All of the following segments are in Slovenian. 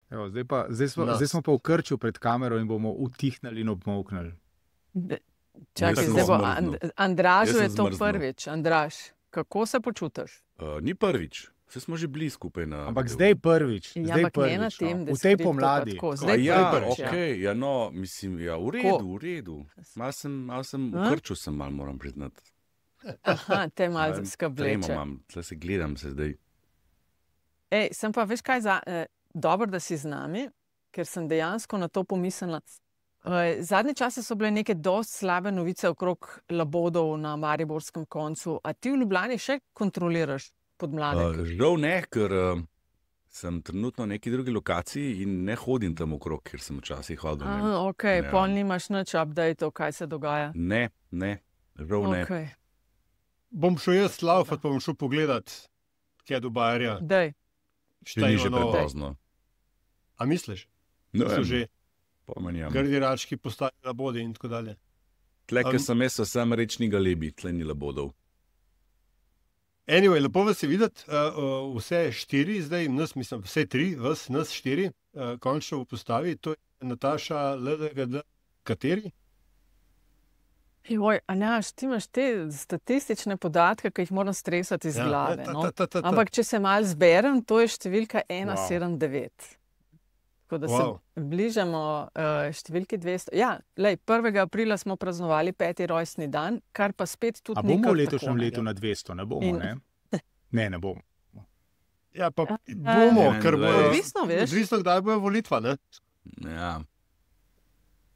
Evo, zdaj smo pa v krču pred kamero in bomo utihnili in obmolknili. Čakaj, Jaz zdaj bo zmrznil. Andražu Jaz je sem to zmrznil. prvič. Andraž, kako se počutiš? Ni prvič, vse smo že bili skupaj na. Ampak zdaj prvič. Ja, Zdaj ampak ne na prvič, tem, no. da V tej pomladi. Zdaj ja, prvič, ok, ja, no, mislim, ja, v redu. Mal sem v krču sem mal, moram priznati. Aha, te malo Tremo skrbleče. imam, tle se gledam se zdaj. Ej, sem pa, veš kaj, dobro, da si z nami, ker sem dejansko na to pomislila. Zadnje čase so bile neke dosti slabe novice okrog labodov na mariborskem koncu. A ti v Ljubljani še kontroliraš podmladek? Žal ne, ker sem trenutno na neki drugi lokaciji in ne hodim tam okrog, ker sem včasih hodil. Ok, Ja. pol nimaš nič update-ov, kaj se dogaja. Ne, žal ne. Okay. Bom šel jaz laufat, pa bom šel pogledat, kje je do Bajerja. Dej. Še ni že prepozno. A misliš? Ne Da so vem, že pomenjam. grdi rački postavili labode in tako dalje. Tle, ker sem jaz sam rečni galebi, tle ni labodov. Anyway, lepo vas je videti, vse štiri zdaj, mislim, vse tri, nas štiri, končno v postavi. To je Nataša LDGD, kateri? Joj, Anjaž, ti imaš te statistične podatke, ki jih moram stresati iz glave. No? Ampak če se malo zberem, to je številka 179. Tako da se bližamo številki 200. Ja, 1. aprila smo praznovali 5. rojstni dan, kar pa spet tudi nekaj. A bomo v letošnjem letu na 200, ne bomo, ne? Ne bomo. Ja, pa bomo, ker bo odvisno, veš. Odvisno, kdaj bojo volitva, ne? Ja.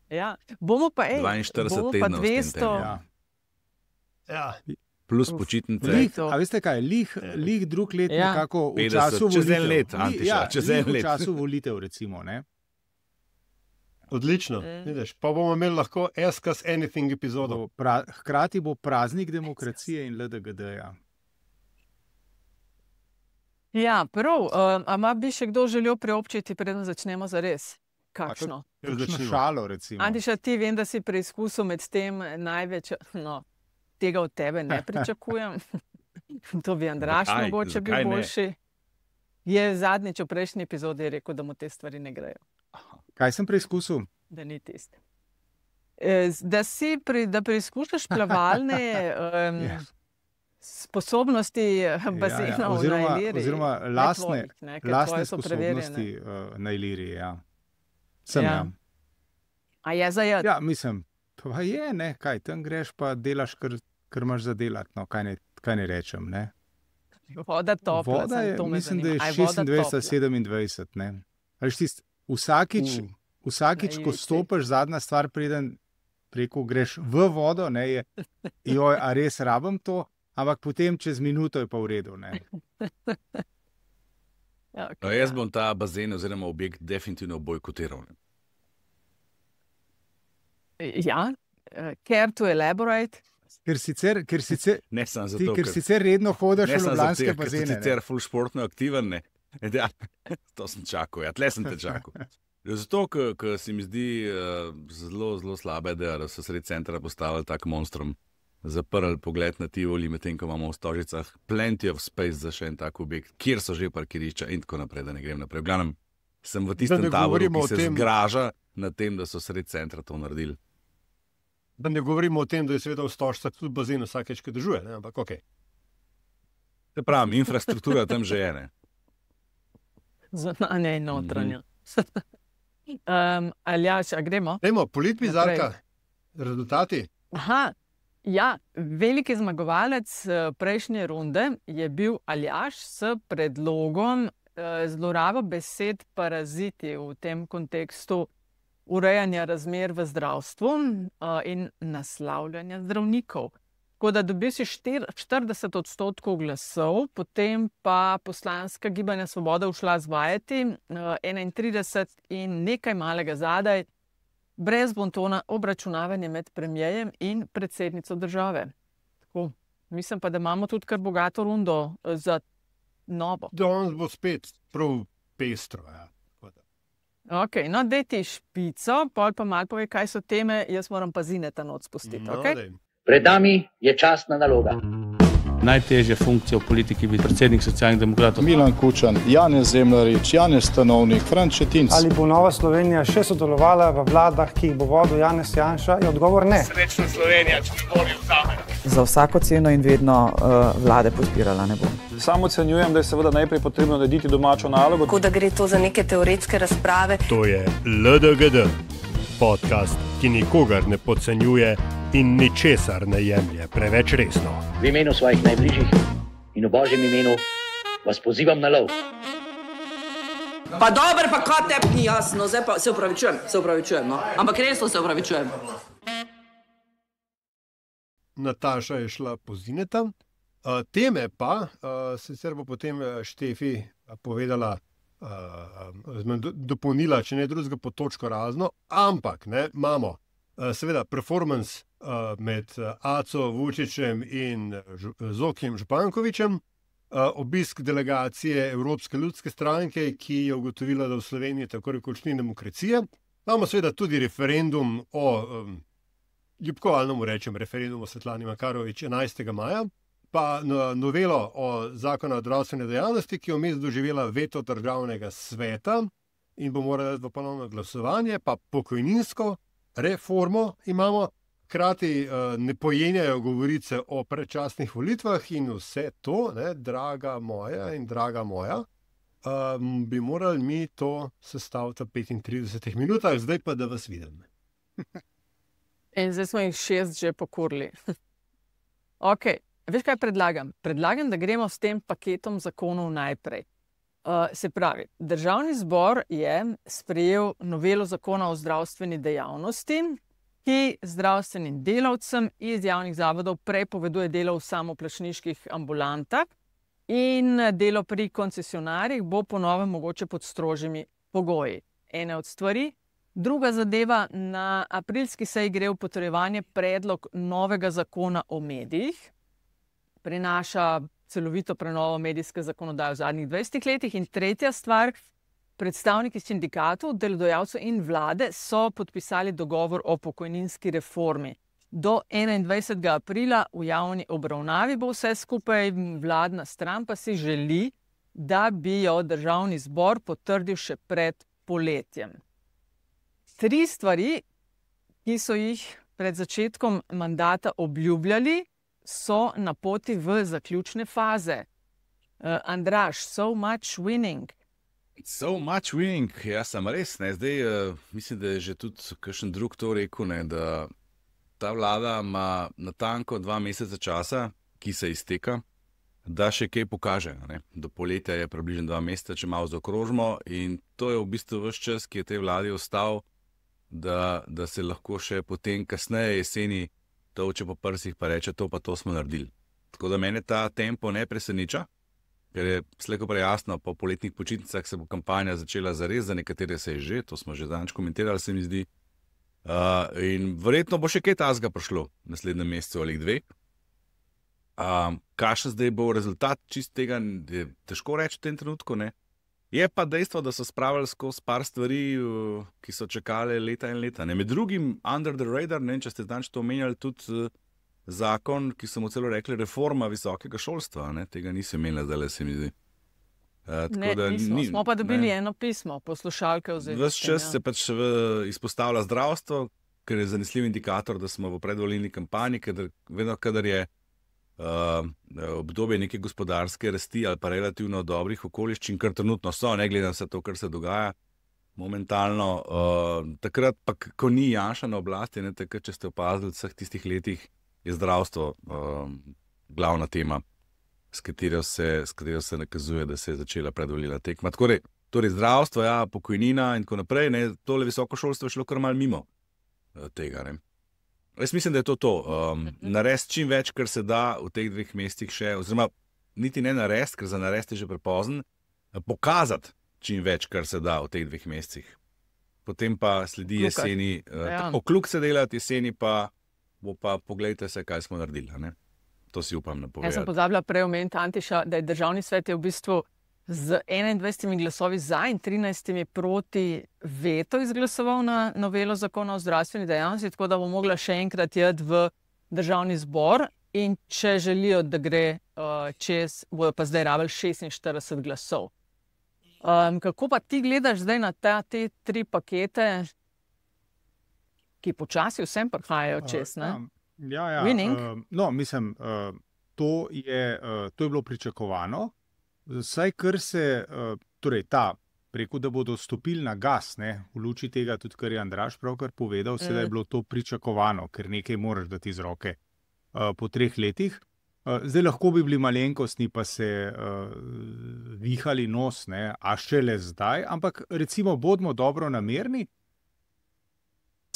Ja, bomo pa 42 tednov 200. Ja. Plus počitnice. A veste kaj, lih drug let nekako v 50, času volitev. čez en let, Antiša, čez en let. V času volitev, recimo, ne? Odlično, vidiš, pa bomo imeli lahko Ask Us Anything epizodo. Hkrati bo praznik demokracije in LDGD-ja. Ja, prav. A bi še kdo želel preobčiti, preden začnemo zares? Kakšno? Kakšno šalo, recimo. Antiša, ti vem, da si preizkusil med tem največ, no, tega od tebe ne pričakujem. To bi Andraž mogoče bil boljši. Je zadnjič v prejšnji epizodi rekel, da mu te stvari ne grejo. Kaj sem preizkusil? Da ni tisti. Da preizkušaš plavalne sposobnosti bazenov na Iliriji. Oziroma lastne sposobnosti na Iliriji, ja. Sem, ja. A je zajed? Ja, mislim, pa je, ne, kaj, tam greš pa delaš, kar imaš za delati, no, kaj ne rečem, ne. Voda topla, voda je, mislim, da je 26-27, ne. Veš tist, vsakič, ko stopiš, zadnja stvar, preden preko greš v vodo, ne, je, joj, a res rabim to, ampak potem čez minuto je pa v redu, ne. Okay, jaz bom ta bazen oziroma objekt definitivno bojkotiral. Ja, care to elaborate. Ker sicer ne samo zato, ker sicer redno hodiš v ljubljanske bazene. Ker si sicer ful športno aktiven, ne. Ja, to sem čakal, ja, tle sem te čakal. Zato, ker se mi zdi zelo, zelo slabe, da so sredi centra postavili tak monstrum, zaprli pogled na Tivoli, medtem ko imamo v Stožicah plenty of space za še en tak objekt, kjer so že parkirišča in tako naprej, da ne grem naprej. V glavnem, sem v tistem taboru, ki se zgraža nad tem, da so sredi centra to naredili. Da ne govorimo o tem, da je seveda v Stožicah tudi bazen vsakeč, ki držuje, ne? Ampak ok. Se pravim, infrastruktura tam že je, ne. Zunanja in notranja. Aljaž, a gremo? Dajmo, politbizarka, rezultati. Aha. Ja, veliki zmagovalec prejšnje runde je bil Aljaž s predlogom zlorabo besed paraziti v tem kontekstu urejanja razmer v zdravstvu in naslavljanja zdravnikov. Tako da dobil si 40% glasov, potem pa poslanska Gibanja Svoboda ušla zvajati 31 in nekaj malega zadaj, brez bontona obračunavanje med premierjem in predsednico države. Tako, mislim pa, da imamo tudi kar bogato rundo za novo. Danes bo spet prav pestro. Ja. Ok, no daj ti špico, pol pa malo povej, kaj so teme, jaz moram pa Zineta noč spustiti. No, okay? Pred nami je častna naloga. najtežja funkcija v politiki biti predsednik Socialnih demokratov. Milan Kučan, Janez Zemljarič, Janez Stanovnik, Franc Šetinc. Ali bo Nova Slovenija še sodelovala v vladah, ki jih bo vodil Janez Janša? Je odgovor ne. Srečna Slovenija, če ne boli vzame. Za vsako ceno in vedno vlade podpirala ne bom. Sam ocenjujem, da je seveda najprej potrebno narediti domačo nalogo. Tako da gre to za neke teoretske razprave. To je LDGD, podcast, ki nikogar ne podcenjuje in ničesar ne jemlje preveč resno. V imenu svojih najbližjih in v Božjem imenu vas pozivam na lov. Pa dober, pa kaj tebi ni jasno, zdaj pa se upravičujem, no. Ampak resno se upravičujem. Nataša je šla po Zineta. Teme pa, sicer bo potem Štefi povedala, dopolnila, če ne drugega po točko razno, ampak imamo seveda performance med Aco Vučićem in Zokijem Župankovićem, obisk delegacije Evropske ljudske stranke, ki je ugotovila, da v Sloveniji tako rekoč ni demokracije. Imamo seveda tudi referendum o, ljubkovalno mu rečem, referendum o Svetlani Makarovič 11. maja, pa novelo o zakonu o zdravstveni dejavnosti, ki je vmes doživela veto državnega sveta in bo morala v ponovno glasovanje, pa pokojninsko reformo imamo, hkrati ne pojenjajo govorice o predčasnih volitvah in vse to, draga moja in draga moja, bi morali mi to sestaviti v 35 minutah, zdaj pa da vas vidim. In zdaj smo jih 6 že pokurili. Ok, veš kaj predlagam? Predlagam, da gremo s tem paketom zakonov najprej. Se pravi, Državni zbor je sprejel novelo zakona o zdravstveni dejavnosti, ki zdravstvenim delavcem iz javnih zavodov prepoveduje delo v samoplačniških ambulantah in delo pri koncesionarjih bo po novem mogoče pod strožjimi pogoji. Ena od stvari. Druga zadeva, na aprilski seji gre v potrjevanje predlog novega zakona o medijih. Prinaša celovito prenovo medijske zakonodaje v zadnjih 20 letih. In tretja stvar, predstavniki sindikatov, delodajalcev in vlade so podpisali dogovor o pokojninski reformi. Do 21. aprila v javni obravnavi bo vse skupaj, vladna stran pa si želi, da bi jo Državni zbor potrdil še pred poletjem. 3 stvari, ki so jih pred začetkom mandata obljubljali, so na poti v zaključne faze. Andraž, so much winning. So much winning, jaz sem res. Zdaj mislim, da je že tudi kakšen drug to rekel, da ta vlada ima natanko 2 meseca časa, ki se izteka, da še kaj pokaže. Do poletja je približno 2 meseca, če malo zaokrožimo, in to je v bistvu ves čas, ki je tej vladi ostal, da se lahko še potem kasneje jeseni toče po prsih pa reče, to pa to smo naredili. Tako da mene ta tempo ne preseneča, ker je slejko prejasno, po poletnih počitnicah se bo kampanja začela zares, za nekatere se je že, to smo že zadnjič komentirali, se mi zdi. In verjetno bo še kaj tazga prišlo v naslednjem mesecu ali 2. Kakšen zdaj bo rezultat čist tega, je težko reči v tem trenutku, ne? Je pa dejstvo, da so spravili skozi par stvari, ki so čakale leta in leta. Med drugim, under the radar, če ste danes to omenjali, tudi zakon, ki so mu celo rekli reforma visokega šolstva. Tega niso imeli zdaj, se mi zdi. Nismo. Smo pa dobili eno pismo, poslušalke oziroma. Ves čas se pač izpostavlja zdravstvo, ker je zanesljiv indikator, da smo v predvolilni kampanji, vedno, kadar je obdobje neke gospodarske rasti ali pa relativno dobrih okoliščin, kar trenutno so, ne glede na vse to, kar se dogaja momentalno. Takrat pa, ko ni Janša na oblasti, takrat, če ste opazili v vseh tistih letih, je zdravstvo glavna tema, s katero se nakazuje, da se je začela predvolilna tekma. Torej zdravstvo, pokojnina in tako naprej, tole visoko šolstvo je šlo kar malo mimo tega. Jaz mislim, da je to. Narediti čim več, kar se da v teh 2 mesecih še, oziroma niti ne narediti, ker za narediti je že prepozen, pokazati čim več, kar se da v teh 2 mesecih. Potem pa sledi jeseni, tako kluk se delati, jeseni pa bo pa poglejte se, kaj smo naredili. To si upam napovedati. Jaz sem pozabila prej omeniti, Antiša, da je Državni svet je v bistvu z 21 glasovi za in 13 proti veto izglasoval na novelo zakona o zdravstveni dejavnosti, tako da bo mogla še enkrat iti v Državni zbor in če želijo, da gre čez, bodo pa zdaj rabili 46 glasov. Kako pa ti gledaš zdaj na te 3 pakete, ki počasi vsem prihajajo čez, ne? Ja. Mislim, to je bilo pričakovano. Saj kar se, torej preko, da bodo stopili na gas, ne, v luči tega, tudi kar je Andraž pravkar povedal, sedaj je bilo to pričakovano, ker nekaj moraš dati iz roke po 3 letih. Zdaj lahko bi bili malenkostni, pa se vihali nos, ne, a šele zdaj, ampak recimo bodimo dobro namerni,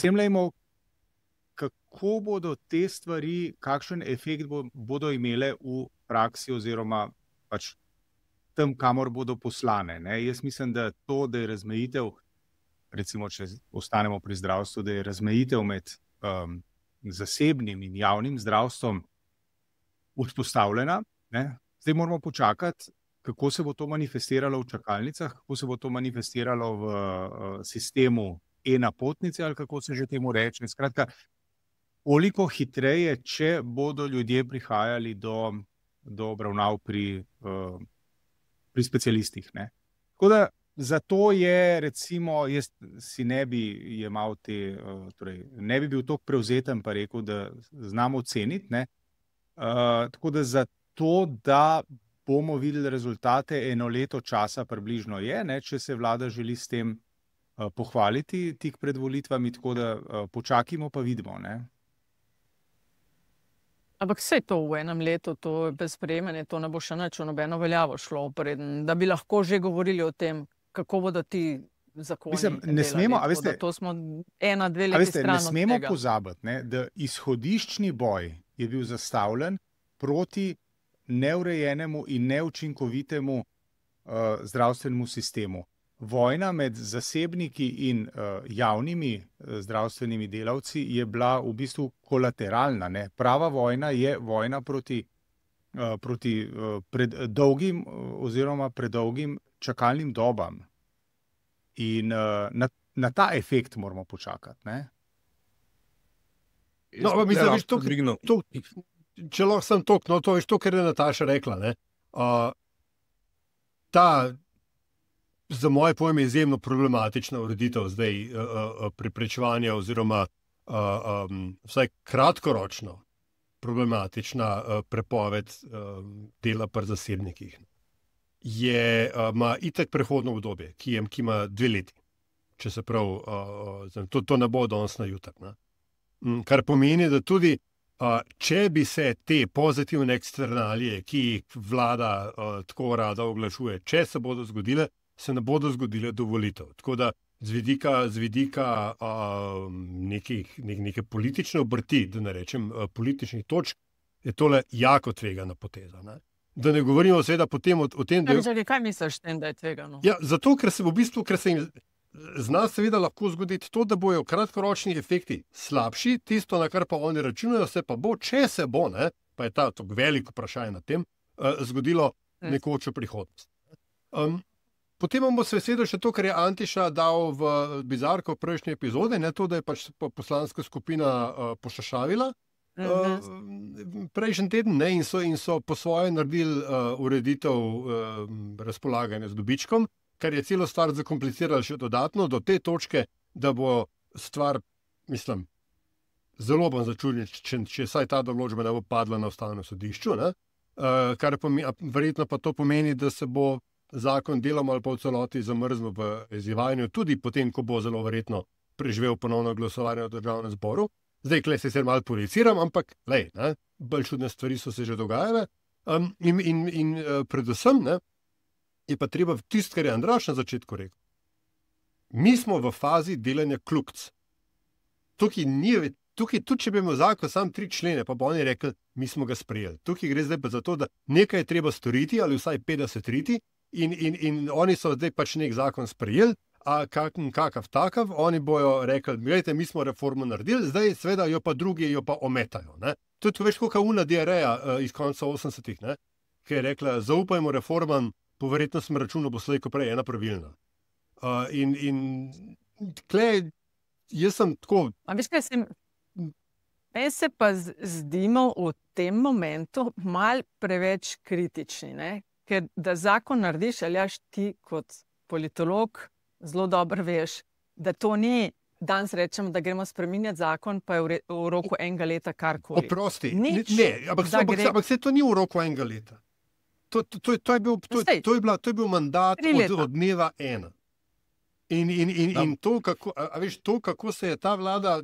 semljajmo, kako bodo te stvari, kakšen efekt bodo imele v praksi oziroma pač tam, kamor bodo poslane. Ne. Jaz mislim, da to, da je razmejitev, recimo, če ostanemo pri zdravstvu, da je razmejitev med zasebnim in javnim zdravstvom vzpostavljena. Ne. Zdaj moramo počakati, kako se bo to manifestiralo v čakalnicah, kako se bo to manifestiralo v sistemu e-napotnice ali kako se že temu reče. Skratka, koliko hitreje, če bodo ljudje prihajali do obravnav pri specialistih. Ne. Tako da zato je, recimo, jaz si ne bi jemal torej ne bi bil toliko prevzeten, pa rekel, da znamo oceniti, ne. Tako da zato, da bomo videli rezultate, 1 leto časa približno je, ne, če se vlada želi s tem pohvaliti tik pred volitvami, tako da počakajmo pa vidimo, ne. Ampak vse to v 1 letu, to je brez sprejemanja, to ne bo še nič v nobeno veljavo šlo, da bi lahko že govorili o tem, kako bodo ti zakoni. Mislim, ne smemo, a veste, to smo 1-2 leti stran od tega. Ne smemo pozabiti, ne, da izhodiščni boj je bil zastavljen proti neurejenemu in neučinkovitemu zdravstvenemu sistemu. Vojna med zasebniki in javnimi zdravstvenimi delavci je bila v bistvu kolateralna. Ne. Prava vojna je vojna proti dolgim oziroma predolgim čakalnim dobam. In na ta efekt moramo počakati. Ne. Mislim, če lahko sem to je to, kar je Nataša rekla. Ne. Za moje pojme je izjemno problematična ureditev zdaj preprečevanja oziroma vsaj kratkoročno problematična prepoved dela pri zasebnikih. Ima itak prehodno obdobje, ki ima 2 leti, če se prav, to ne bo danes na jutri. Kar pomeni, da tudi če bi se te pozitivne eksternalije, ki jih vlada tako rada oglašuje, če se bodo zgodile, se ne bodo zgodile do volitev. Tako da z vidika neke politične obrti, da ne rečem političnih točk, je tole jako tvegana poteza. Ne? Da ne govorimo seveda potem o tem, da... Kaj misliš tem, da je tvegano? Ja, zato, ker se jim zna seveda lahko zgoditi to, da bojo kratkoročni efekti slabši, tisto, na kar pa oni računajo, se pa bo, če se bo, ne, pa je to veliko vprašanje na tem, zgodilo nekoč v prihodnost. Potem bomo seveda še to, kar je Antiša dal v bizarko prejšnje epizode, ne to, da je pač poslanska skupina pošašavila prejšnji teden, ne, in so po svoje naredili ureditev razpolaganja z dobičkom, kar je celo stvar zakompliciralo še dodatno do te točke, da bo stvar, mislim, zelo bom začudil, če saj ta določba ne bo padla na Ustavnem sodišču, ne, kar verjetno pa to pomeni, da se bo zakon deloma ali pa v celoti zamrznil v izvajanju, tudi potem, ko bo zelo verjetno preživel ponovno glasovanje v Državnem zboru. Zdaj, klej se sicer malo projiciram, ampak bolj čudne stvari so se že dogajale. In predvsem, ne, je pa treba tisto, kar je Andraž na začetku rekel. Mi smo v fazi delanja kljukic. Tukaj, tudi če bi imel zakon sam 3 člene, pa bo oni rekli, mi smo ga sprejeli. Tukaj gre zdaj pa za to, da nekaj je treba storiti ali vsaj 50 riti, in oni so zdaj pač nek zakon sprejeli, a kakav takav, oni bojo rekli, gledajte, mi smo reformo naredili, zdaj seveda jo pa drugi jo pa ometajo. Ne? Tudi veš, koliko una diareja iz konca 80-ih, ne? Ki je rekla, zaupajmo reformam, po verjetnostnem računu bo slej ko prej ena pravilna. In tlej, jaz sem tako... A veš, kaj sem... Meni se pa zdimo v tem momentu mal preveč kritični, ne? Ker da zakon narediš, Aljaž, ti kot politolog zelo dobro veš, da to ni danes rečemo, da gremo spreminjati zakon, pa je v roku enega leta karkoli. Oprosti, ampak se to ni v roku enega leta. To je bil mandat od dneva 1. In to, kako se je ta vlada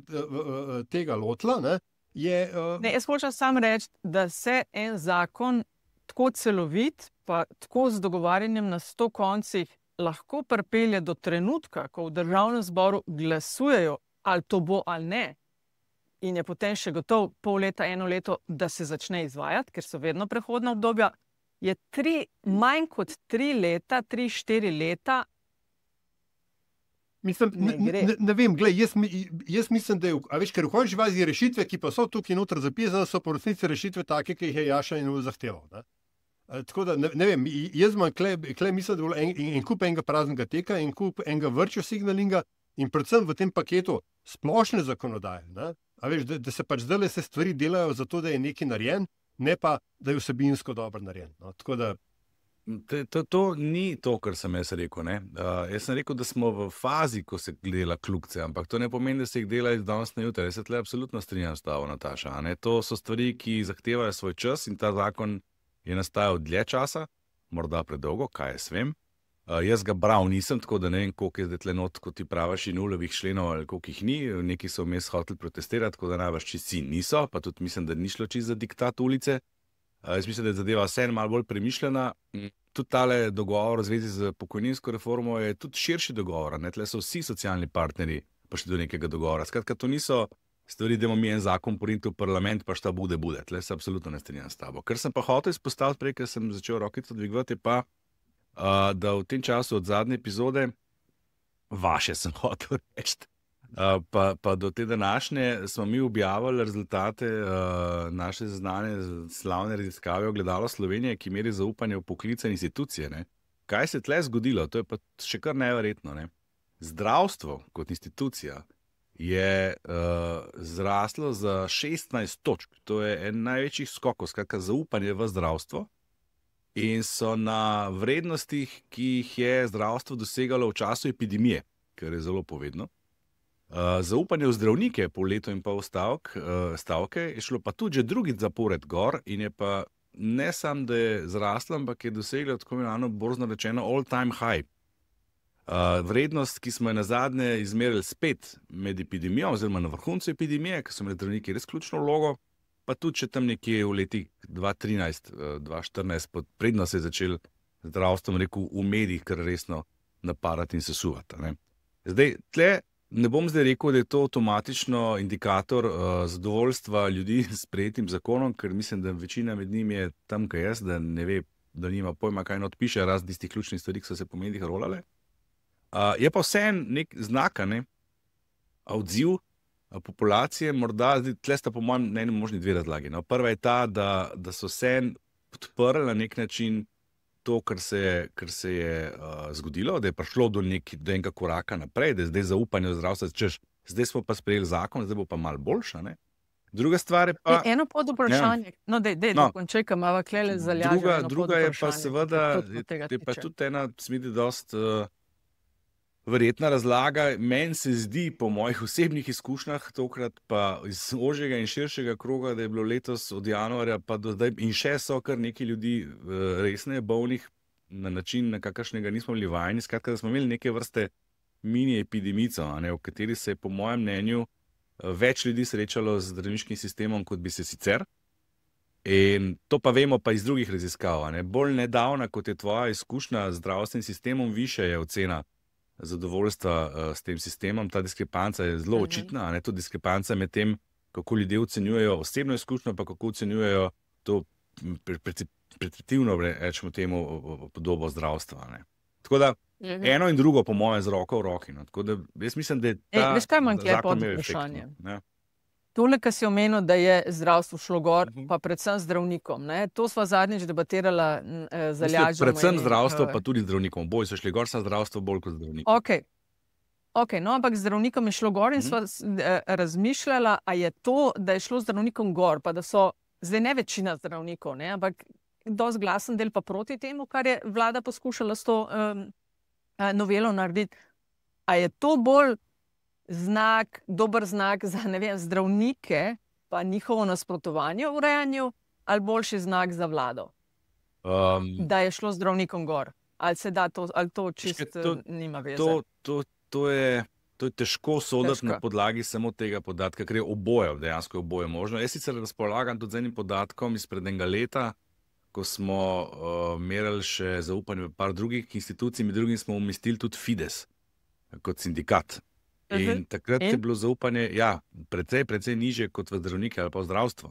tega lotila, ne, je... Ne, jaz hočem samo reči, da se en zakon tako celovit, pa tako z dogovarjanjem na 100 koncih lahko pripelje do trenutka, ko v državnem zboru glasujejo, ali to bo ali ne, in je potem še gotov pol leta, 1 leto, da se začne izvajati, ker so vedno prehodna obdobja, je manj kot 3 leta, 3-4 leta. Mislim, ne vem, glej, jaz mislim, da je, ker v končni fazi rešitve, ki pa so tukaj noter zapisane, so po resnici rešitve take, ki jih je Jaša in zahteval. Ne? Tako da, ne vem, jaz imam klej mislim, da je bilo en kup enega praznega teka, en kup enega virtue signalinga in predvsem v tem paketu splošne zakonodaje. Ne? Da se pač zdaj se stvari delajo zato, da je nekaj narejen, ne pa, da je vsebinsko dobro narejen. No? Tako da, To ni to, kar sem jaz rekel. Jaz sem rekel, da smo v fazi, ko se dela kljukce, ampak to ne pomeni, da se jih dela iz danes na jutri. Jaz se tle absolutno strinjam s tabo, Nataša. To so stvari, ki zahtevajo svoj čas in ta zakon je nastajal dlje časa, morda predolgo, kaj jaz vem. Jaz ga bral nisem, tako da ne vem, koliko je zdaj tle not, kot ti praviš, in ulovih členov ali koliko jih ni. Neki so vmes hoteli protestirati, tako da najbrž čisti niso, pa tudi mislim, da ni šlo čisto za diktat ulice. Jaz mislim, da je zadeva vseeno malo bolj premišljena. Tudi tale dogovor v zvezi z pokojninsko reformo je tudi širši dogovor. Tle so vsi socialni partnerji prišli do nekega dogovora. Skratka, to niso stvari, da imamo mi en zakon poriniti v parlament, pa šta bude. Tle se absolutno ne strinjam s tabo. Kar sem pa hotel izpostaviti prej, ker sem začel rokico dvigovati, je pa, da v tem času od zadnje epizode, vaše sem hotel reči, pa do te današnje smo mi objavili rezultate naše znane slavne raziskave Ogledalo Slovenije, ki meri zaupanje v poklice in institucije. Ne? Kaj se tle zgodilo? To je pa še kar neverjetno. Ne? Zdravstvo kot institucija je zraslo za 16 točk. To je en največjih skokov, skratka zaupanje v zdravstvo. In so na vrednostih, ki jih je zdravstvo dosegalo v času epidemije, kar je zelo povedno. Zaupanje v zdravnike po letu in pol stavke je šlo pa tudi že drugič zapored gor in je pa ne samo, da je zrasla, ampak je dosegla tako imenovano borzno rečeno all-time high. Vrednost, ki smo jo nazadnje izmerili spet med epidemijo oziroma na vrhuncu epidemije, ker so imeli zdravniki res ključno vlogo, pa tudi še tam nekje v letih 2013-2014, predno se je začel zdravstvom v medijih kar resno napadati in sesuvati. Zdaj, tle ne bom zdaj rekel, da je to avtomatično indikator zadovoljstva ljudi s sprejetim zakonom, ker mislim, da večina med njimi je tam, kaj jaz, da ne ve, da nima pojma, kaj not piše, razen tistih ključnih stvari, ki so se po medijih rolale. Je pa vseeno nek znak, odziv populacije, morda, tle sta po mojem mnenju možni 2 razlagi. Prva je ta, da so vseeno podprli na nek način to, kar se je zgodilo, da je prišlo do enega koraka naprej, da je zdaj zaupanje v zdravstvo, zdaj smo pa sprejeli zakon, zdaj bo pa malo boljša. Druga stvar je pa... Eno pod vprašanje. Dokončaj, kam imava klele zaljaženo. Druga je pa seveda, je pa tudi ena, smeti dost verjetna razlaga. Meni se zdi, po mojih osebnih izkušnjah, tokrat pa iz ožjega in širšega kroga, da je bilo letos od januarja pa do zdaj in še so kar nekaj ljudi resneje bolnih na način, na kakršnega nismo bili vajeni. Skratka, da smo imeli neke vrste mini epidemico, v kateri se je po mojem mnenju več ljudi srečalo z zdravniškim sistemom, kot bi se sicer. In to pa vemo pa iz drugih raziskav. Bolj nedavna, kot je tvoja izkušnja z zdravstvenim sistemom, više je ocena zadovoljstva s tem sistemom. Ta diskrepanca je zelo očitna, to diskrepanca med tem, kako ljudje ocenjujejo osebno izkušnjo, pa kako ocenjujejo to perceptivno, rečemo temu, podobo zdravstva. Tako da eno in drugo, po mojem, z roko v roki. Tako da jaz mislim, da je ta veš, kaj manj zakon imel vprašanje. Tole, kar si omenil, da je zdravstvo šlo gor, pa predvsem zdravnikom. To sva zadnjič debatirala z Aljažem. Predvsem zdravstvo, pa tudi zdravnikom. Bolj so šli gor, sa zdravstvo bolj kot zdravnikom. Ok. Ok, no, ampak zdravnikom je šlo gor in sva razmišljala, a je to, da je šlo zdravnikom gor, pa da so, zdaj ne večina zdravnikov, ne, ampak dosti glasen del pa proti temu, kar je vlada poskušala s to novelo narediti. A je to bolj znak, dober znak za, ne vem, zdravnike, pa njihovo nasprotovanje v urejanju, ali boljši znak za vlado? Da je šlo zdravnikom gor. Ali se da to, ali to čisto nima veze? To je težko soditi na podlagi samo tega podatka, ker je oboje, dejansko je oboje možno. Jaz sicer razpolagam tudi z enim podatkom izpred enega leta, ko smo merili še zaupanje v par drugih institucij, med drugim smo umestili tudi Fides kot sindikat. In takrat je bilo zaupanje precej nižje kot v zdravnike ali pa v zdravstvo.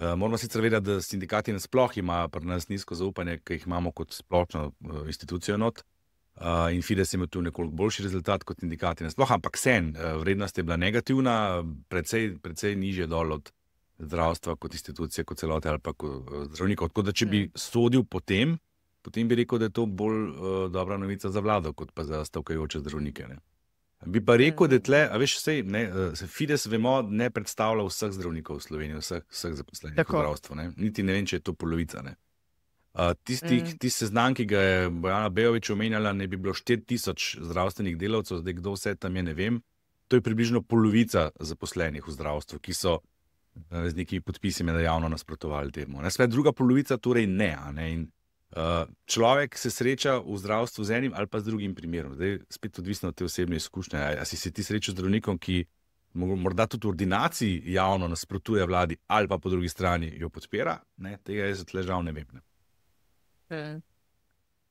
Moramo sicer vedeti, da sindikati nasploh imajo pri nas nizko zaupanje, ki jih imamo kot splošno institucijo not. In Fides je imel tu nekoliko boljši rezultat kot sindikati nasploh, ampak vrednost je bila negativna, precej nižje dol od zdravstva kot institucije, kot celote ali pa kot zdravnikov. Tako da, če bi sodil potem bi rekel, da je to bolj dobra novica za vlado, kot pa za stavkajoče zdravnike. Ne? Bi pa rekel, da tle, a veš, Fides, vemo, ne predstavlja vseh zdravnikov v Sloveniji, vseh zaposlenih v zdravstvu. Ne? Niti ne vem, če je to polovica. Ne? Tisti seznam, ki ga je Bojana Beović omenjala, ne bi bilo 4000 zdravstvenih delavcev, zdaj kdo vse tam je, ne vem. To je približno polovica zaposlenih v zdravstvu, ki so z nekimi podpisi javno nasprotovali temu. Druga polovica torej ne. In človek se sreča v zdravstvu z enim ali pa z drugim primerom. Zdaj spet odvisno od te osebne izkušnje. A si se ti srečal z zdravnikom, ki morda tudi v ordinaciji javno nasprotuje vladi ali pa po drugi strani jo podpira? Ne? Tega jaz tle žal ne vem. Ne?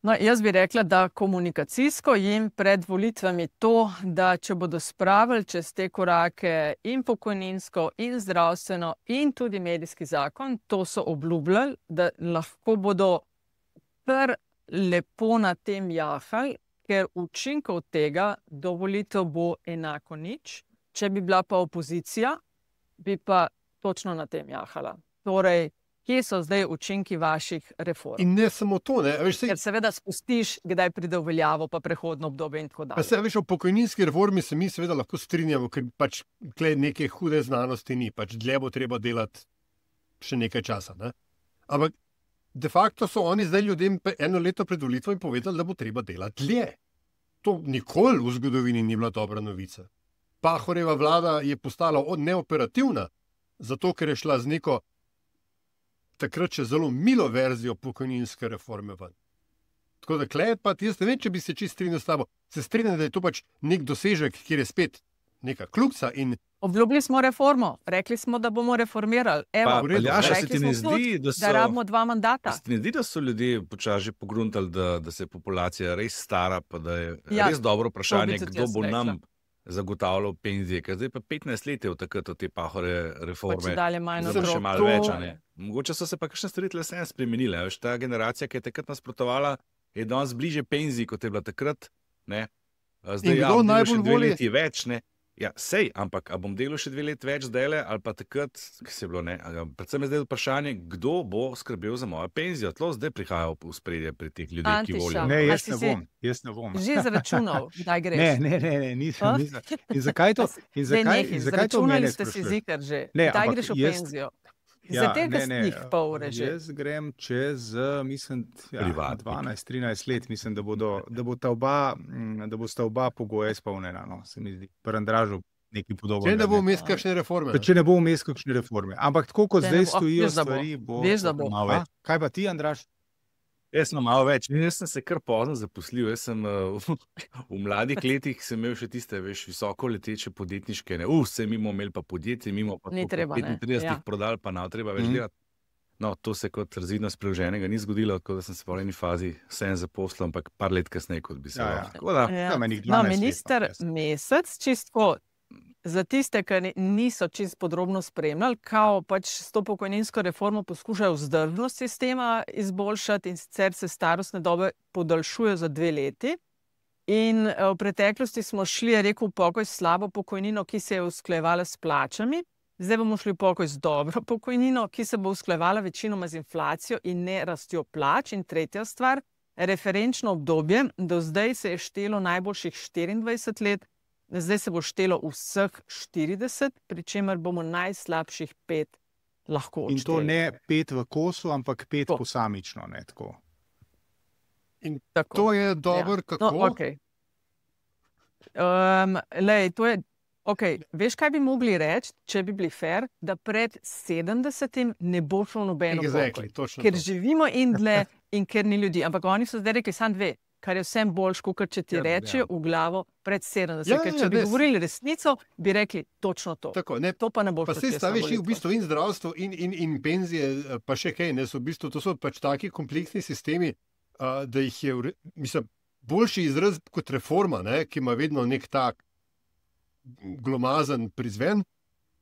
No, jaz bi rekla, da komunikacijsko jim pred volitvami to, da če bodo spravili čez te korake in pokojninsko, in zdravstveno, in tudi medijski zakon, to so obljubljali, da lahko bodo kar lepo na tem jahali, ker učinkov tega do volitev bo enako nič. Če bi bila pa opozicija, bi pa točno na tem jahala. Torej, kje so zdaj učinki vaših reform? In ne samo to, ne. Ker seveda spustiš, kdaj pride v veljavo, pa prehodno obdobje in tako dalje. O pokojninski reformi se mi seveda lahko strinjamo, ker pač neke hude znanosti ni, pač dlje bo treba delati še nekaj časa. Ne? Ampak de facto so oni zdaj ljudem eno leto pred volitvami povedali, da bo treba delati dlje. To nikoli v zgodovini ni bila dobra novica. Pahorjeva vlada je postala neoperativna, zato ker je šla z neko takrat še zelo milo verzijo pokojninske reforme ven. Tako da jaz ne vem, če bi se čisto strinjal s tabo. Se strinjam, da je to pač nek dosežek, kjer je spet neka kljuca in obljubili smo reformo, rekli smo, da bomo reformirali. Evo, rekli smo tudi, da rabimo 2 mandata. Se ti ne zdi, da so ljudje počasi pogruntali, da se je populacija res stara, pa da je res dobro vprašanje, kdo bo nam zagotavljal penzije, ker zdaj pa 15 let je od takrat od te Pahore reforme. Še malo več, ne? Mogoče so se pa kakšne stvari tle spremenile. Ta generacija, ki je takrat nasprotovala, je danes bliže penziji, kot je bila takrat. Ne? Zdaj, kdo najbolj voli? 2 leti več, ne? Ja, ampak a bom delal še 2 leti več zdajle, ali pa takrat, ki se je bilo, ne? Predvsem je zdaj vprašanje, kdo bo skrbel za mojo penzijo. Tlo zdaj prihaja v spredje pri teh ljudeh, ki volijo. Ne, jaz ne bom. Že izračunal, kdaj greš? Ne, nisem. In zakaj to? Izračunali ste si zikr že. Kdaj greš v penzijo? Za teh pol ure že. Jaz grem čez, mislim, 12-13 let, mislim, da bosta oba pogoja izpolnjena, no, se mi zdi. Pri Andražu nekaj podobnega. Če ne bo vmes kakšne reforme. Če ne bo vmes kakšne reforme. Ampak tako, kot zdaj stojijo stvari, bo malo več. Kaj pa ti, Andraž? Jaz sem malo več. Jaz sem se kar pozno zaposlil. Jaz sem v mladih letih sem imel še tiste visoko leteče podjetniške. Vse mimo imeli pa podjetje, mimo pa 35 prodali, pa nav treba več delati. No, to se kot razvidno spreloženega ni zgodilo, tako da sem se v eni fazi vsem zaposlil, ampak par let kasneje, kot bi se lahko. No, minister Mesec, čisto za tiste, ki niso čisto podrobno spremljali, kao pač s to pokojninsko reformo poskušajo vzdržnost sistema izboljšati in sicer se starostne dobe podaljšuje za 2 leti. In v preteklosti smo šli, je rekel, pokoj s slabo pokojnino, ki se je usklajevala s plačami. Zdaj bomo šli pokoj z dobro pokojnino, ki se bo usklajevala večinoma z inflacijo in ne rastjo plač. In tretja stvar, referenčno obdobje, do zdaj se je štelo najboljših 24 let, zdaj se bo štelo vseh 40, pri čemer bomo najslabših 5 lahko odšteli. In to ne 5 v kosu, ampak 5 posamično, ne tako. In tako. To je dobro, kako? No, okay. To je, okay. Veš, kaj bi mogli reči, če bi bili fair, da pred 70 ne bo šlo nobeno pokoj, ker živimo in dlje in ker ni ljudi. Ampak oni so zdaj rekli, sam dve, kar je vsem boljš, kot če ti rečejo v glavo pred 70. Ker če bi govorili resnico, bi rekli točno to. Tako, to pa ne bo šlo. Pa se staviš v bistvu in zdravstvo in penzije, pa še kaj, ne, so v bistvu, to so pač taki kompleksni sistemi, da jih je, mislim, boljši izraz kot reforma, ne, ki ima vedno nek tak glomazen prizven,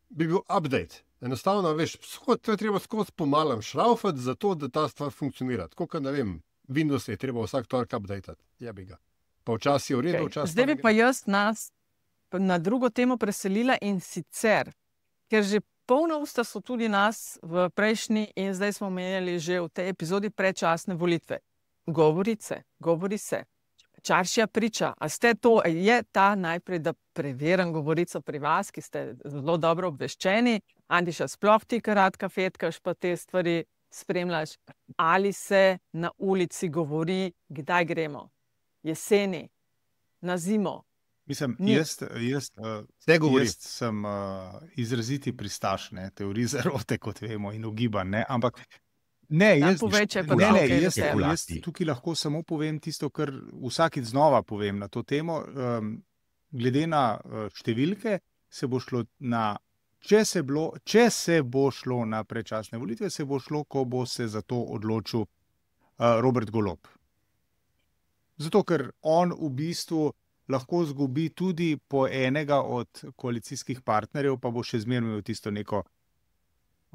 bi bil update. Enostavno, veš, to je treba skozi pomalem šraufati, zato da ta stvar funkcionira. Tako, ne vem, Windows je treba vsak torek updatati. Jabi ga. Pa včasih je v redu, včasih. Zdaj bi pa jaz nas na drugo temo preselila in sicer, ker že polna usta so tudi nas v prejšnji in zdaj smo menjali že v tej epizodi predčasne volitve. Govori se. Čaršija priča. A ste to, je ta najprej, da preverim govorico pri vas, ki ste zelo dobro obveščeni, Andiša, sploh ti karat kafetkaš pa te stvari spremljaš, ali se na ulici govori, kdaj gremo? Jeseni, na zimo? Mislim, jaz sem izraziti pristaš, ne, teorij zarote, kot vemo, in ugiban, ne, ampak jaz tukaj lahko samo povem tisto, kar vsakič znova povem na to temo. Glede na številke, se bo šlo na, če se bo šlo na predčasne volitve, se bo šlo, ko bo se za to odločil Robert Golob. Zato, ker on v bistvu lahko zgubi tudi po enega od koalicijskih partnerjev, pa bo še zmeraj imel tisto neko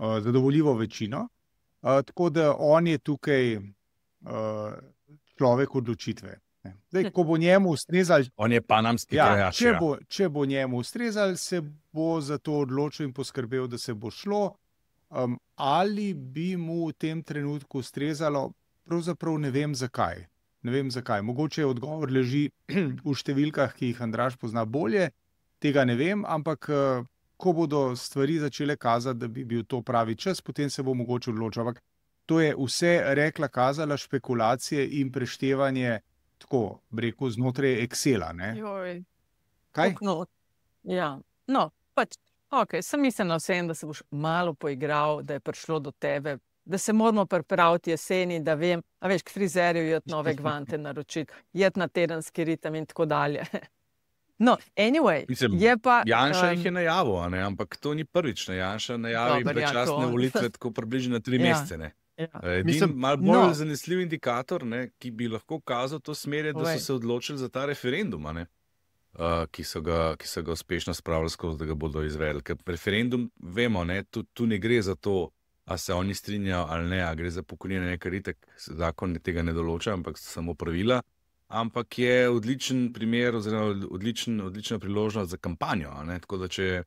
zadovoljivo večino. Tako da on je tukaj človek odločitve. Zdaj, ko bo njemu ustrezal, on je panamski krajač. Če bo njemu ustrezal, se bo za to odločil in poskrbel, da se bo šlo. Ali bi mu v tem trenutku ustrezalo, pravzaprav ne vem zakaj. Mogoče odgovor leži v številkah, ki jih Andraž pozna bolje, tega ne vem, ampak ko bodo stvari začele kazati, da bi bil to pravi čas, potem se bo mogoče odločil. Ampak to je vse rekla, kazala, špekulacije in preštevanje, tako rekel, znotraj Excela. Kaj? Ja, sem mislila vsem, da se boš malo poigral, da je prišlo do tebe, da se moramo pripraviti jeseni, da vem, a veš, k frizerju jeti nove gvante naročiti, jeti na tedenski ritem in tako dalje. No, anyway, mislim, je pa... Janša jih je najavil, ampak to ni prvič. Janša najavi predčasne volitve tako približno 3 mesece. Malo bolj zanesljiv indikator, ki bi lahko kazal to smer, da so se odločili za ta referendum, ki so ga uspešno spravili skozi, da ga bodo izvedli. Ker referendum, vemo, tu ne gre za to, a se oni strinjajo ali ne, a gre za pokojnine, kar itak zakon tega ne določa, ampak samo pravila. Ampak je odličen primer oziroma odlična priložnost za kampanjo. Tako da če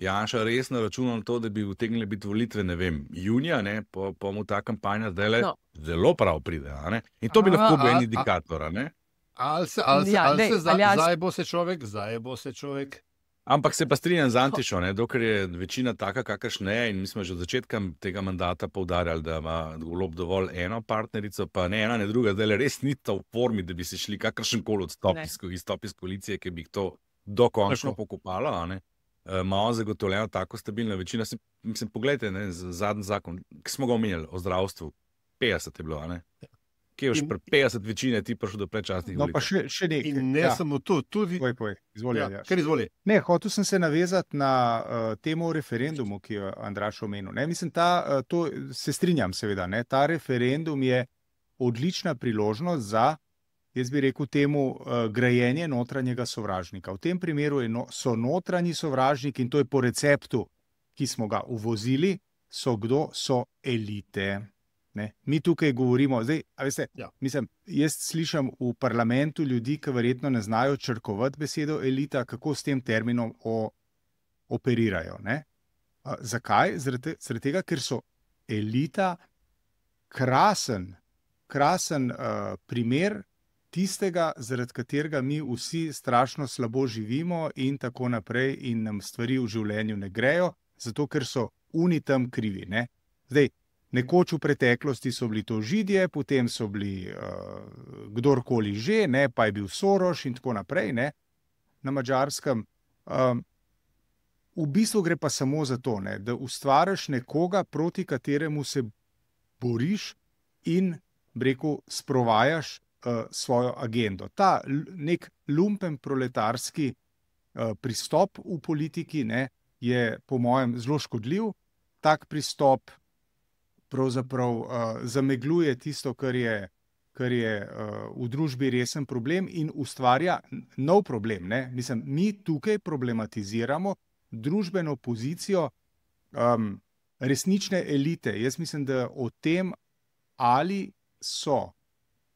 Janša resno računa na to, da bi utegnili biti volitve, ne vem, junija, pa mu ta kampanja zdaj zelo prav pride. In to bi lahko bil en indikator. Ali zdaj bo se človek. Ampak se pa strinjam z Antišo, dokler je večina taka, kakršna je, in mi smo že od začetka tega mandata poudarjali, da ima Golob dovolj eno partnerico, pa ne ena, ne druga, zdaj res ni to v formi, da bi se šli kakršenkoli izstop iz koalicije, ki bi jih to dokončno pokopalo. Ima on zagotovljeno tako stabilno večino. Mislim, pogledajte, zadnji zakon, ki smo ga omenjali o zdravstvu, 50 je bilo, Kje je už pri 50 večine ti prišel do predčasnih volitev? No, pa še nekaj. In ne samo to, tudi... Izvoli. Ne, hotel sem se navezati na temo o referendumu, ki jo Andraž omenil. Mislim, to se strinjam seveda. Ta referendum je odlična priložnost za, jaz bi rekel temu, grajenje notranjega sovražnika. V tem primeru so notranji sovražniki, in to je po receptu, ki smo ga uvozili, so elite. Mi tukaj govorimo, zdaj, mislim, jaz slišam v parlamentu ljudi, ki verjetno ne znajo črkovati besedo elita, kako s tem terminom operirajo. Zakaj? Zaradi tega, ker so elita krasen krasen primer tistega, zaradi katerega mi vsi strašno slabo živimo in tako naprej in nam stvari v življenju ne grejo, zato ker so oni tam krivi. Ne? Zdaj, nekoč v preteklosti so bili to Židje, potem so bili kdorkoli že, ne? Pa je bil Soros in tako naprej, ne? Na Madžarskem. V bistvu gre pa samo za to, ne? Da ustvariš nekoga, proti kateremu se boriš in, rekel, sprovajaš svojo agendo. Ta nek lumpen proletarski pristop v politiki, ne, je po mojem zelo škodljiv. Tak pristop pravzaprav zamegljuje tisto, kar je v družbi resen problem in ustvarja nov problem. Ne. Mislim, mi tukaj problematiziramo družbeno pozicijo resnične elite. Jaz mislim, da o tem, ali so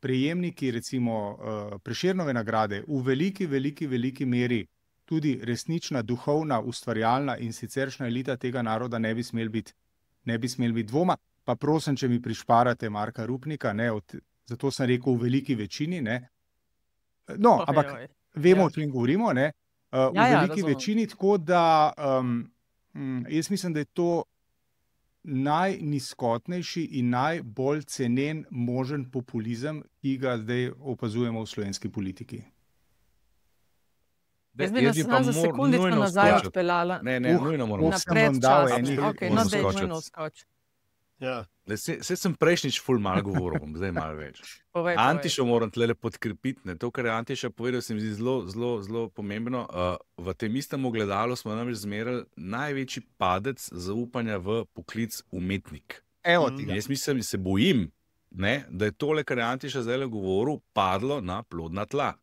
prejemniki recimo Prešernove nagrade v veliki meri tudi resnična, duhovna, ustvarjalna in siceršnja elita tega naroda, ne bi smel biti dvoma. Pa prosim, če mi prišparate Marka Rupnika, ne, zato sem rekel v veliki večini. Ne. No, ampak vemo, o čem govorimo, ne. V veliki večini, tako da jaz mislim, da je to najnizkotnejši in najbolj cenen možen populizem, ki ga zdaj opazujemo v slovenski politiki. Jaz bi nas za sekundico nazaj odpeljala. Ne, nujno moramo. Skoči. Ja. Saj sem prejšnjič ful malo govoril, bom zdaj malo več. Antiša moram tlele podkrepiti. To, kar je Antiša povedal, se mi zdi zelo pomembno. V tem istem ogledalu smo namreč zmerali največji padec zaupanja v poklic umetnik. Jaz mislim, se bojim, ne, da je tole, kar je Antiša zdaj govoril, padlo na plodna tla.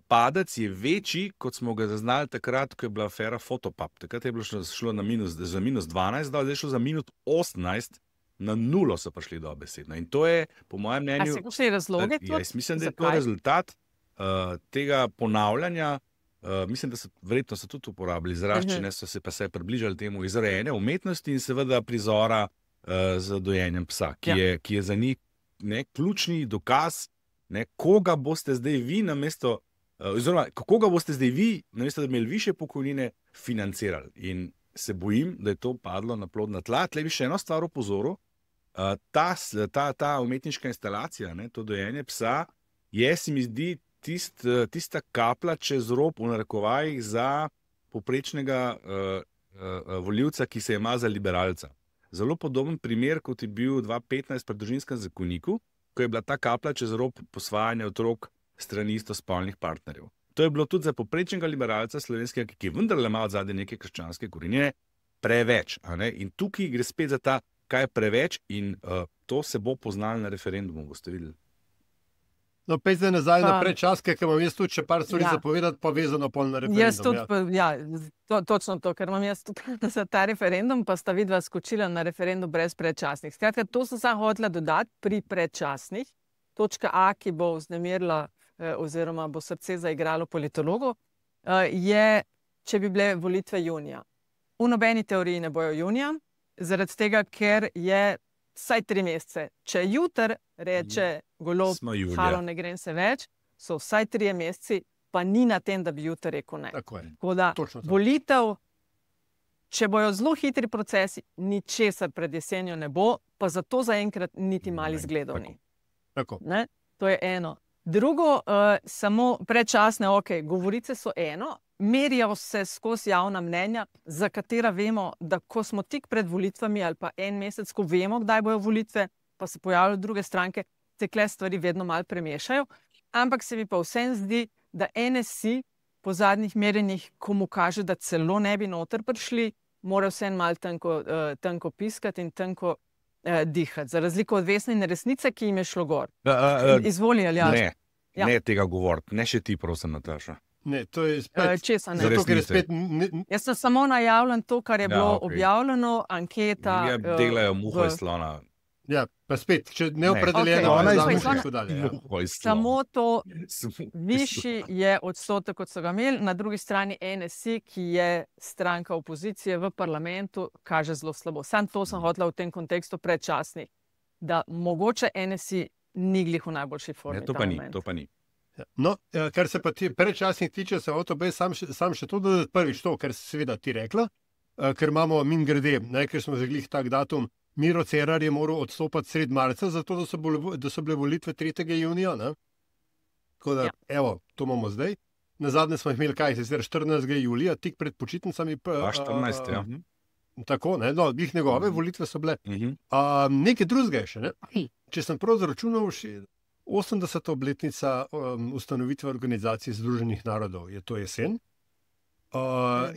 Padec je večji, kot smo ga zaznali takrat, ko je bila afera Fotopub. Takrat je bilo šlo za minus 12, zdaj je šlo za minus 18, na nulo so prišli dobesedno. In to je, po mojem mnenju... A se kakšne razloge? Jaz mislim, da je to rezultat tega ponavljanja. Mislim, da verjetno so tudi uporabili izraščine, so se pa se približali temu izrojene umetnosti in seveda prizora z dojenjem psa, ki je za njih ključni dokaz, koga boste zdaj vi namesto, oziroma koga boste zdaj vi, namesto da imeli višje pokojnine, financirali. In se bojim, da je to padlo na plodna tla. Tle bi še eno stvar opozoril. Ta umetniška instalacija, to dojenje psa, se mi zdi tista kapla čez rob v narekovajih za poprečnega volivca, ki se ima za liberalca. Zelo podoben primer, kot je bil 2015 pri Družinskem zakoniku, ko je bila ta kapla čez rob posvajanja otrok strani istospolnih partnerjev. To je bilo tudi za poprečnega liberalca slovenskega, ki je vendarle ima od zadaj neke krščanske korenine, preveč. In tukaj gre spet za ta, kaj je preveč in to se bo poznalo na referendumu, boste videli. No, pej zdaj nazaj na predčaske, ker imam jaz tudi še par stvari zapovedati, pa vezano pol na referendum. Jaz tudi, točno to, ker imam jaz tudi za ta referendum, pa sta vidva skočila na referendum brez predčasnih. Skratka, to sem samo hotela dodati pri predčasnih. Točka A, ki bo vznemirila oziroma bo srce zaigralo politologu, je, če bi bile volitve junija. V nobeni teoriji ne bojo junija, zaradi tega, ker je vsaj 3 mesece. Če jutri reče Golob, halo, ne grem se več, so vsaj 3 meseci, pa ni na tem, da bi jutri rekel ne. Tako da volitev, če bojo zelo hitri procesi, ničesar pred jesenjo ne bo, pa zato zaenkrat niti mali zgledov ni. To je eno. Drugo, samo predčasne, govorice so eno, merijo se skozi javna mnenja, za katera vemo, da ko smo tik pred volitvami ali pa en mesec, ko vemo, kdaj bojo volitve, pa se pojavljajo druge stranke, tekle stvari vedno malo premešajo, ampak se mi pa vsem zdi, da NSI po zadnjih merjenjih, ko mu kaže, da celo ne bi noter prišli, mora vsem malo tanko piskati in tanko dihati. Za razliko od Vesne in Resnice, ki jim je šlo gor. Izvoli, Aljaž. Ne tega govoriti, ne še ti, prosim, Nataša. Ne, to je spet... Česa ne? Zato, ker je spet... Jaz sem samo najavljen to, kar je bilo objavljeno, anketa... Delajo muho iz slona. Ja, pa spet, če neopredeljeno, ona je muho in tako dalje. Samo to, višji je odstotek, kot so ga imeli, na drugi strani NSI, ki je stranka opozicije v parlamentu, kaže zelo slabo. Sam to sem hotela v tem kontekstu predčasnih, da mogoče NSI ni glih v najboljši formi. To pa ni. No, kar se pa predčasnih tiče, se sam še to dodati prvič to, kar seveda ti rekla, ker imamo mingrede, ker smo zaglih tak datum, Miro Cerar je moral odstopati sred marca, zato da so bile volitve 3. junija. Ne? Tako da, evo, to imamo zdaj. Nazadnje smo imeli, kaj se zdaj, 14. julija, tik pred počitnicami. 14. Ja. Tako, ne, no, glih njegove volitve so bile. Nekaj drugega je še, ne? Če sem prav zaračunal, 80. obletnica ustanovitve Organizacije Združenih narodov je to jesen.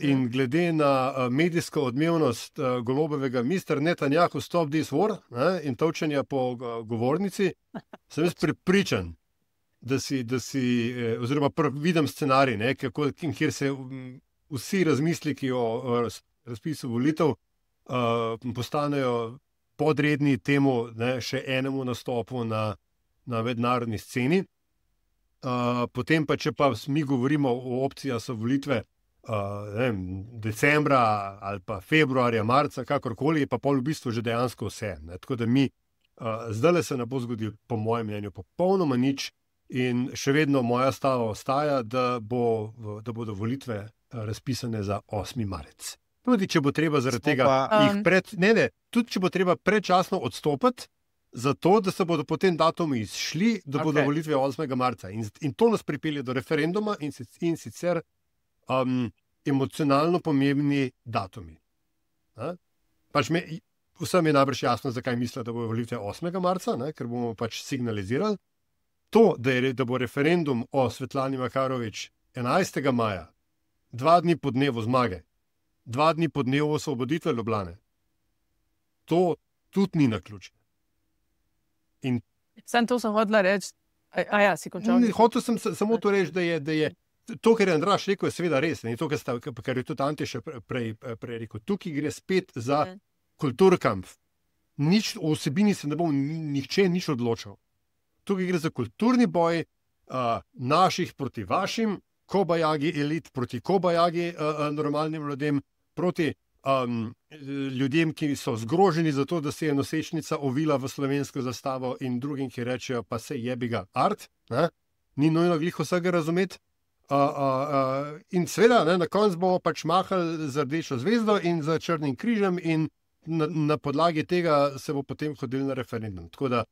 In glede na medijsko odmevnost Golobovega Mr. Netanjahu Stop This War, ne, in tolčenja po govornici, sem jaz prepričan, da si oziroma vidim scenarij, ne, kjer se vsi razmisliki o razpisu volitev postanejo podredni temu, ne, še enemu nastopu na mednarodni sceni. Potem pa, če pa mi govorimo o opcijah so volitve decembra ali pa februarja, marca, kakorkoli, je pa pol v bistvu že dejansko vse. Ne. Tako da zdajle se ne bo zgodil, po mojem mnenju, popolnoma nič in še vedno moja stava ostaja, da bodo volitve razpisane za 8. marec. Tudi če bo treba zaradi tega tudi če bo treba predčasno odstopiti, zato da se bodo potem datumi izšli, da bodo volitve 8. marca. In to nas pripelje do referenduma in sicer emocionalno pomembni datumi. Vsem je najbrž jasno, zakaj mislijo, da bodo volitve 8. marca, ne? Ker bomo pač signalizirali. To, da bo referendum o Svetlani Makarovič 11. maja, 2 dni po dnevu zmage, 2 dni po dnevu osvoboditve Ljubljane, to tudi ni naključje. Sem to hotela reči. Si končal? Hotel sem samo to reči, da je to, kar je Andraž rekel, je seveda res. In to, kar je tudi Ante še prej rekel. Tukaj gre spet za kulturkampf. Nič o vsebini se ne bo nihče nič odločil. Tukaj gre za kulturni boj naših proti vašim, kobajagi elit proti kobajagi normalnim ljudem, proti ljudem, ki so zgroženi za to, da se je nosečnica ovila v slovensko zastavo in drugim, ki rečejo, pa se jebi ga art, ne? Ni nujno glih vsega razumeti. In seveda, na koncu bomo pač mahali z rdečo zvezdo in z črnim križem in na podlagi tega se bo potem hodil na referendum. Tako da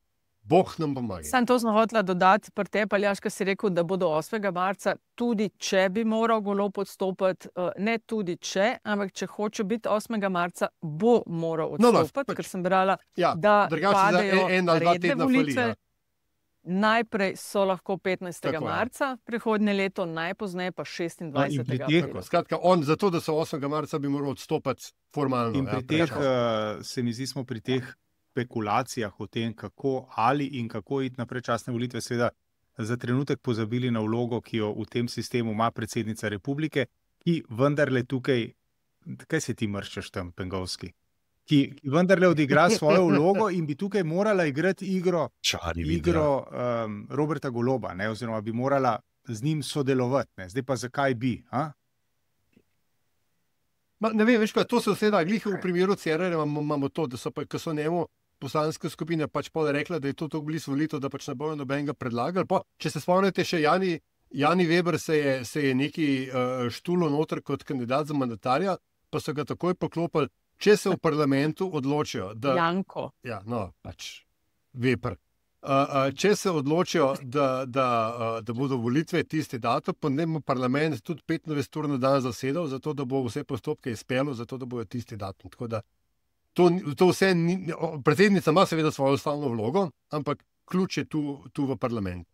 Bog nam pomaga. Sam to sem hotela dodati pri tebi, Aljaž, ko si rekel, da bodo 8. marca, tudi če bi moral Golob odstopiti, ne tudi če, ampak če hoče biti 8. marca, bo moral odstopiti, ker sem brala, da padejo redne volitve. Najprej so lahko 15. marca, prihodnje leto, najpozneje pa 26. aprila. Skratka, zato, da so 8. marca, bi moral odstopiti formalno. In pri teh, se mi zdi, smo pri teh spekulacijah o tem, kako iti na predčasne volitve, seveda za trenutek pozabili na vlogo, ki jo v tem sistemu ima predsednica republike, ki vendarle tukaj, kaj se ti mrščaš tam, Pengovski, ki vendarle odigra svojo vlogo in bi tukaj morala igrati igro Roberta Goloba, ne, oziroma bi morala z njim sodelovati. Ne. Zdaj pa zakaj bi? Ne vem, veš kaj, to se vse da, glih v primeru Cerarja imamo to, da so pa, ko so njemu poslanske skupine pač pol rekla, da je to tako blizu volitev, da pač ne bojo nobenega predlagali. Če se spomnite, še Jani Weber se je neki štulo noter kot kandidat za mandatarja, pa so ga takoj poklopili, če se v parlamentu odločijo, da... Janko. Ja, no, pač Weber. Če se odločijo, da bodo volitve tisti datum, pa ne bo parlament tudi 25 ur na dan zasedal, zato da bo vse postopke izpeljal, zato da bojo tisti datum. Tako da to vse predsednica ima seveda svojo ustavno vlogo, ampak ključ je tu v parlamentu.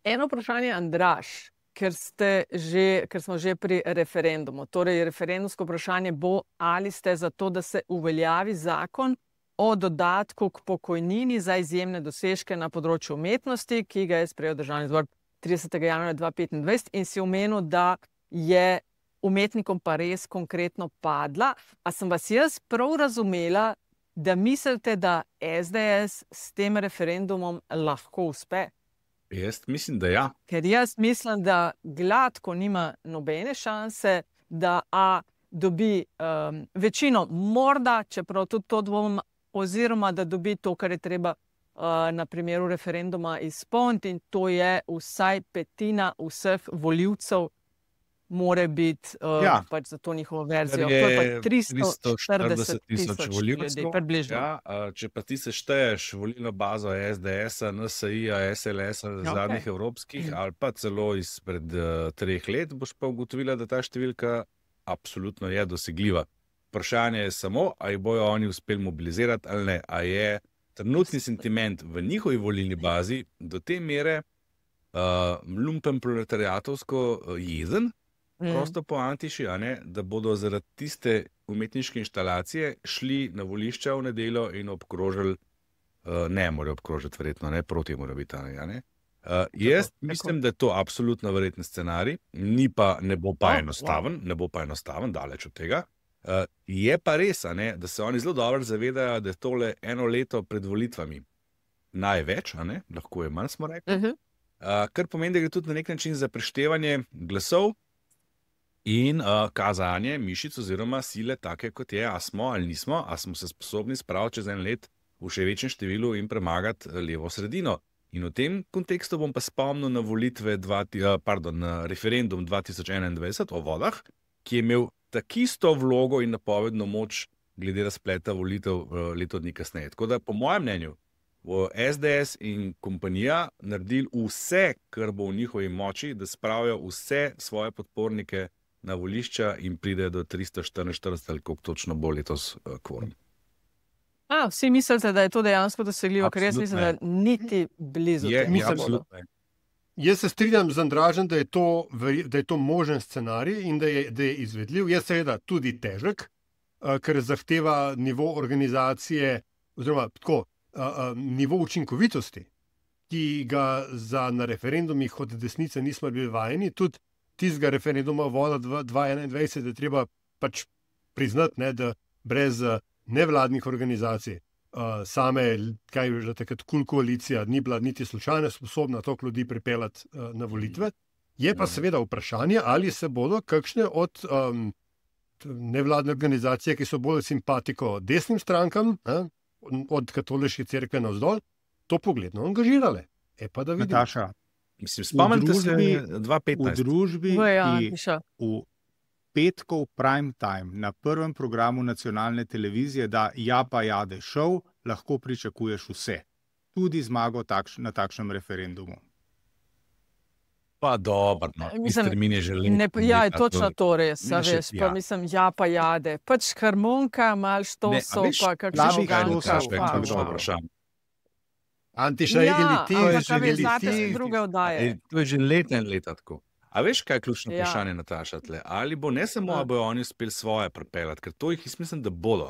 Eno vprašanje, Andraž, ker smo že pri referendumu. Torej, referendumsko vprašanje bo, ali ste za to, da se uveljavi zakon o dodatku k pokojnini za izjemne dosežke na področju umetnosti, ki ga je sprejel Državni zbor 30. januarja 2025 in si omenil, da je umetnikom pa res konkretno padla. A sem vas jaz prav razumela, da mislite, da SDS s tem referendumom lahko uspe? Jaz mislim, da ja. Ker jaz mislim, da gladko nima nobene šanse, da dobi večino morda, čeprav tudi to dvomim, oziroma da dobi to, kar je treba na primeru referenduma izpolniti in to je vsaj petina vseh volivcev more biti pač za to njihovo verzijo. To je pa 340 tisoč volivcev. približno. Če pa ti sešteješ volilno bazo SDS-a, NSI-ja, SLS-a, zadnjih evropskih ali pa celo izpred 3 let, boš pa ugotovila, da ta številka absolutno je dosegljiva. Vprašanje je samo, ali bojo oni uspeli mobilizirati ali ne. A je trenutni sentiment v njihovi volilni bazi do te mere lumpen proletariatovsko jezen, prosto po Antiši, da bodo zaradi tiste umetniške inštalacije šli na volišča v nedeljo in obkrožili, ne morajo obkrožiti verjetno, ne, proti morajo biti. Jaz mislim, da je to absolutno verjetni scenarij, ne bo pa enostaven, daleč od tega. Je pa res, da se oni zelo dobro zavedajo, da je tole eno leto pred volitvami največ, lahko je manj, smo rekli, kar pomeni, da gre tudi na nek način za preštevanje glasov in kazanje mišic oziroma sile take, kot je, a smo ali nismo, a smo se sposobni spraviti čez en let v še večjem številu in premagati levo sredino. In v tem kontekstu bom pa spomnil na na referendum 2021 o vodah, ki je imel takisto vlogo in napovedno moč glede razpleta volitev leto dni kasneje. Tako da, po mojem mnenju, bo SDS in kompanija naredili vse, kar bo v njihovi moči, da spravijo vse svoje podpornike na volišča in pride do 344, ali koliko točno bo letos kvorum. Vsi mislite, da je to dejansko dosegljivo, ker jaz mislim, da niti blizu. Jaz se strinjam z Andražem, da je to možen scenarij in da je izvedljiv. Je seveda tudi težek, ker zahteva nivo organizacije oziroma tako, nivo učinkovitosti, ki ga na referendumih od desnice nismo bili vajeni. Tudi tistega referenduma voda 2021 je treba pač priznati, da brez nevladnih organizacij same, kaj je že takrat koalicija, ni bila niti slučajno sposobna toliko ljudi pripeljati na volitve. Je pa seveda vprašanje, ali se bodo kakšne od nevladne organizacije, ki so bolj simpatiko desnim strankam, od katoliške cerkve navzdol, to pogledno angažirale. Pa da vidimo. Nataša, spomnite se 2015. V družbi, ki v petkov prime time na prvem programu nacionalne televizije, da ja pa jade šov, lahko pričakuješ vse. Tudi zmago na takšnem referendumu. Pa dobro, termin je želen. Ja, je točno to res, veš, pa mislim, ja pa jade. Pač harmonika, malo štosov, pa kakšno vprašanje. Antiša je elitist. Druge oddaje. To je že leta in leta tako. A veš, kaj je ključno vprašanje, Nataša, tle? Ali bo ne samo, a bojo oni uspeli svoje pripeljati, ker to jih mislim, da bodo,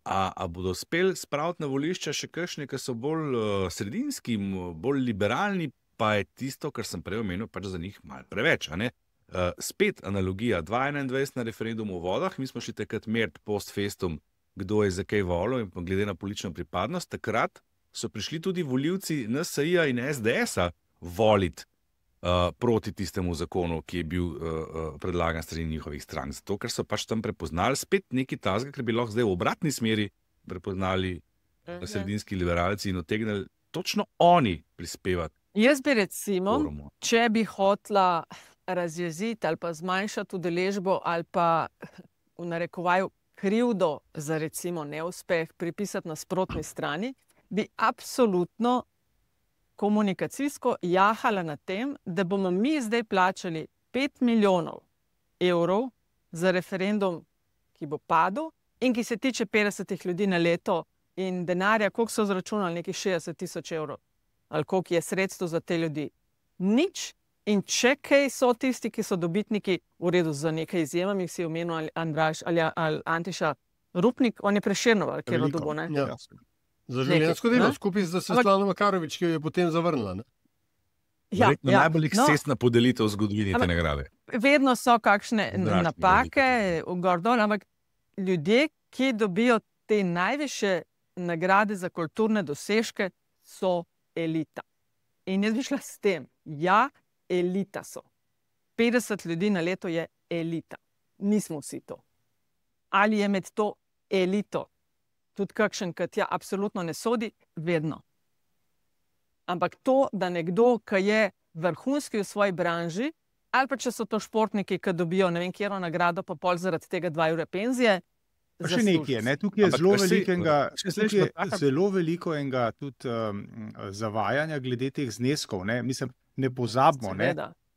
a bodo uspeli spraviti na volišča še kakšne, ki so bolj sredinski, bolj liberalni, pa je tisto, kar sem prej omenil, pač za njih malo preveč, Spet analogija, 2021 na referendumu o vodah, mi smo šli takrat meriti post festum, kdo je za kaj volil in glede na politično pripadnost, takrat so prišli tudi volivci NSI-ja in SDS-a voliti proti tistemu zakonu, ki je bil predlagan strani njihovih strank. Zato, ker so pač tam prepoznali spet nekaj tazga, ker bi lahko zdaj v obratni smeri prepoznali sredinski liberalci in otegnili točno oni prispevati. Jaz bi recimo, če bi hotla razjeziti ali pa zmanjšati udeležbo ali pa v narekovaju krivdo za recimo neuspeh pripisati nasprotni strani, bi absolutno komunikacijsko jahala na tem, da bomo mi zdaj plačali 5 milijonov evrov za referendum, ki bo padel in ki se tiče 50 ljudi na leto in denarja, koliko so zračunali, nekih 60 tisoč evrov, ali koliko je sredstvo za te ljudi. Nič. In če kaj so tisti, ki so dobitniki, v redu za nekaj izjemami, si omenil Andraž ali Antiša Rupnik, on je Prešernov, ali kjer dobo, ne? Ja. Za življenjsko delo, skupaj z Svetlano Makarovič, ki jo je potem zavrnila. Verjetno najbolj ekscesna podelitev v zgodovini te nagrade. Vedno so kakšne napake, ampak ljudje, ki dobijo te najvišje nagrade za kulturne dosežke, so elita. In jaz bi šla s tem, elita so. 50 ljudi na leto je elita. Nismo vsi to. Ali je med to elito tudi kakšen, ki tja absolutno ne sodi? Vedno. Ampak to, da nekdo, ki je vrhunski v svoji branži, ali pa če so to športniki, ki dobijo ne vem kjero nagrado, pa pol zaradi tega 2 ure penzije. Pa še nekaj, ne? Tukaj je zelo veliko enega tudi zavajanja glede teh zneskov. Ne? Mislim, ne pozabimo, ne?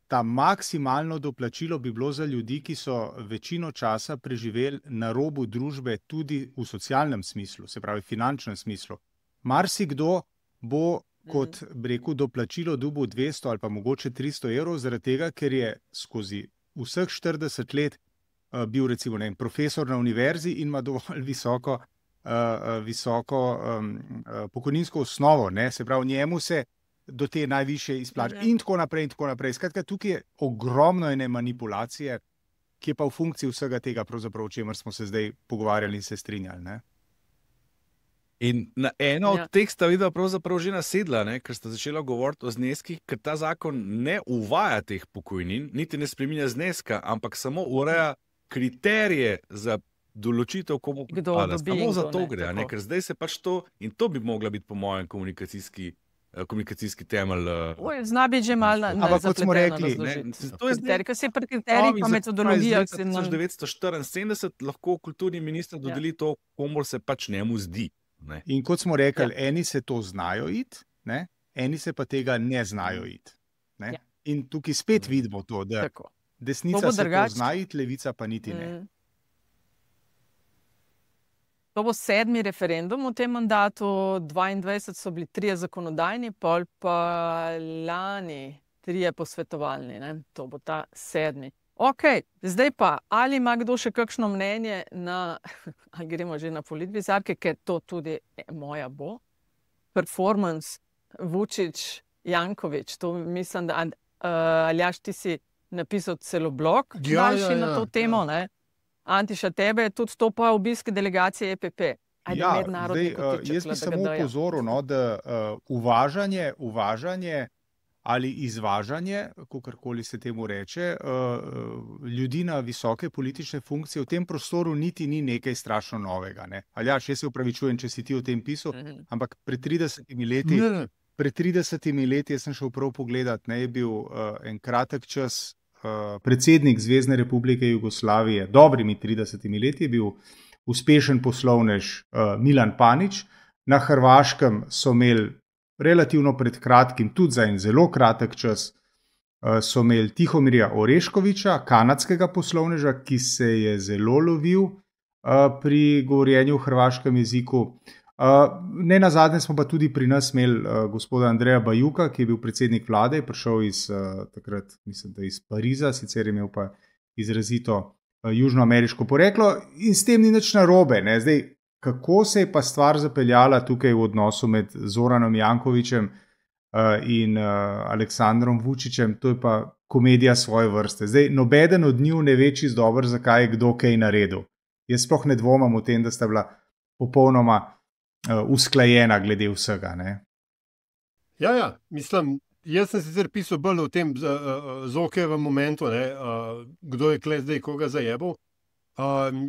Ta maksimalno doplačilo bi bilo za ljudi, ki so večino časa preživeli na robu družbe tudi v socialnem smislu, se pravi finančnem smislu. Marsikdo bo kot rekel doplačilo dobil 200 ali pa mogoče 300 evrov zaradi tega, ker je skozi vseh 40 let bil recimo profesor na univerzi in ima dovolj visoko pokojninsko osnovo, ne? Se pravi, njemu se do te najvišje izplače in tako naprej in tako naprej. Skratka, tukaj je ogromno ene manipulacije, ki je pa v funkciji vsega tega, pravzaprav, o čemer smo se zdaj pogovarjali in se strinjali, ne? In na eno od teh sta videla pravzaprav že nasedla, ne, ker sta začela govoriti o zneskih, ker ta zakon ne uvaja teh pokojnin, niti ne spreminja zneska, ampak samo ureja kriterije za določitev, komu pripada. Samo za to gre, ne, ker zdaj se pač to, in to bi mogla biti po mojem komunikacijski temelj. Zna biti že malo zapleteno razložiti. Ker se pri kriterijih pa metodologija. 1974 lahko kulturni minister dodeli to, komor se pač njemu zdi. Ne. In kot smo rekli, eni se to znajo iti, ne? Eni se pa tega ne znajo iti. Ne? In tukaj spet vidimo to, da desnica se to zna iti, levica pa niti ne. To bo 7. referendum v tem mandatu, 22 so bili 3 zakonodajni, pol pa lani 3 posvetovalni, ne? To bo ta 7. Ok, zdaj pa, ali ima kdo še kakšno mnenje na, ali gremo že na politbizarke, ker to tudi moja bo, performance Vučić-Janković, to mislim, da Aljaž, ti si napisal celo blog daljši na to temo, ne? Antiša, tebe tudi to pa obisk delegacije EPP. Jaz bi samo upozoril, no, da uvažanje ali izvažanje, kakorkoli se temu reče, ljudi na visoke politične funkcije v tem prostoru niti ni nekaj strašno novega. Ne? Aljaž, jaz se opravičujem, če si ti o tem pisal, ampak pred 30 leti jaz sem šel prav pogledat, ne, je bil en kratek čas predsednik Zvezne republike Jugoslavije, dobrimi 30 leti je bil uspešen poslovnež Milan Panić. Na Hrvaškem so imeli relativno pred kratkim, tudi za en zelo kratek čas, so imeli Tihomirja Oreškovića, kanadskega poslovneža, ki se je zelo lovil pri govorjenju v hrvaškem jeziku. Ne nazadnje smo pa tudi pri nas imeli gospoda Andreja Bajuka, ki je bil predsednik vlade, prišel iz takrat, mislim, da iz Pariza, sicer je imel pa izrazito južnoameriško poreklo in s tem ni nič narobe, ne. Zdaj, kako se je pa stvar zapeljala tukaj v odnosu med Zoranom Jankovićem in Aleksandrom Vučićem, to je pa komedija svoje vrste. Zdaj, nobeden od njiju ne ve čisto dobro, zakaj je kdo kaj naredil. Jaz sploh ne dvomam o tem, da sta bila popolnoma usklajena glede vsega, ne. Ja, mislim, jaz sem sicer pisal bolj o tem Zokejevem momentu, ne, kdo je kle zdaj koga zajebal,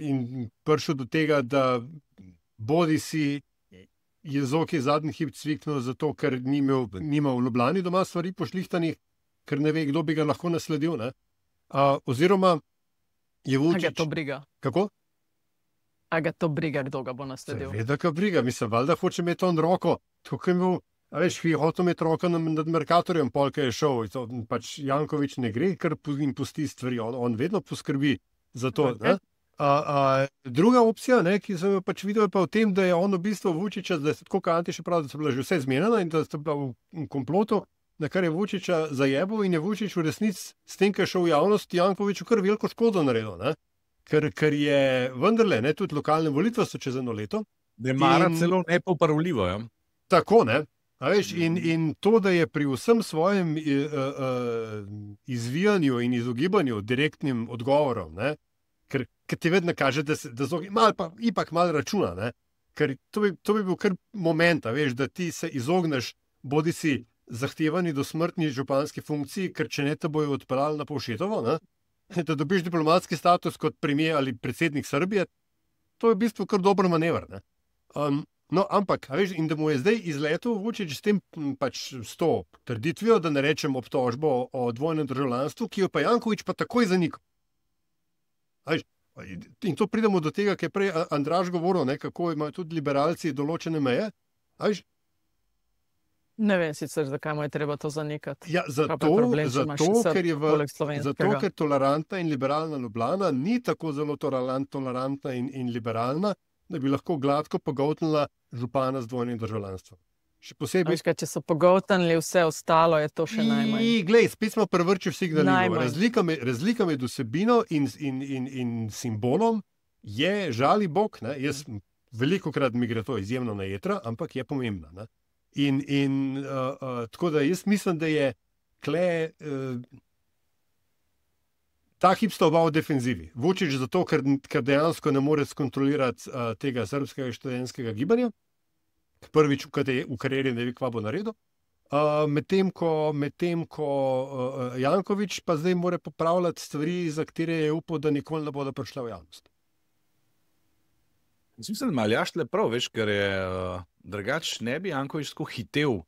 in prišel do tega, da bodi si je Zokej zadnji hip cviknil zato, ker nima v Ljubljani doma stvari pošlihtanih, ker ne ve, kdo bi ga lahko nasledil, ne. Oziroma je Vučić... A ga to briga? Kako? A ga to briga, kdo ga bo nasledil? Seveda ga briga, mislim, valjda hoče imeti on roko, tako je imel, veš, ki je hotel imeti roko nad Mercatorjem, polka je šel, pač Janković ne gre, ker jim pusti stvari, on vedno poskrbi za to, ne. Druga opcija, ne, ki sem jo pač videl, pa v tem, da je on v bistvu Vučića, da je tako kot Antiša pravi, da so bila že vse zmenjena in da sta bila v komplotu, na kar je Vučića zajebal in je Vučić v resnici s tem, ker je šel v javnost, Jankoviću kar veliko škodo naredil, ne. Ker je vendarle, ne, tudi lokalne volitve so čez eno leto. Da je Mara celo nepopravljivo, ja. Tako, ne. A veš, in to, da je pri vsem svojem izvijanju in izogibanju direktnim odgovorom, ne, ker ti vedno kaže, da malo pa ipak malo računa, ne, ker to bi bil kar moment, veš, da ti se izogneš bodi si zahtevani do smrtni županski funkciji, ker če ne te bojo odpeljali na Povšetovo, ne, da dobiš diplomatski status kot premier ali predsednik Srbije, to je v bistvu kar dober manever, ne. No, ampak, a veš, in da mu je zdaj izletel Vučić s tem pač s to trditvijo, da ne rečem obtožbo o dvojnem državljanstvu, ki jo pa Janković pa takoj zanikal. A veš, in to pridemo do tega, kar je prej Andraž govoril, ne, kako imajo tudi liberalci določene meje. A veš, ne vem sicer, zakaj mu je treba to zanikati. Ja, zato, ker tolerantna in liberalna Ljubljana ni tako zelo tolerantna in liberalna, da bi lahko gladko pogoltnila župana z dvojnim državljanstvom. Še posebej... Viška, če so pogoltnili vse ostalo, je to še najmanj. Glej, spet smo prevrči vseh daljev. Razlika med vsebino in simbolom je žali Bog. Ne? Jaz velikokrat mi gre to izjemno na jetra, ampak je pomembna. Ne? Tako da jaz mislim, da je kle... Ta hip sta oba v defenzivi. Vučić zato, ker dejansko ne more skontrolirati tega srbskega študentskega gibanja. Prvič v karieri ne ve, kva bo naredil. Medtem ko Janković pa zdaj more popravljati stvari, za katere je upal, da nikoli ne bodo prišle v javnost. Mislim, da Aljaž le prav, veš, ker je drugač ne bi Janković tako hitel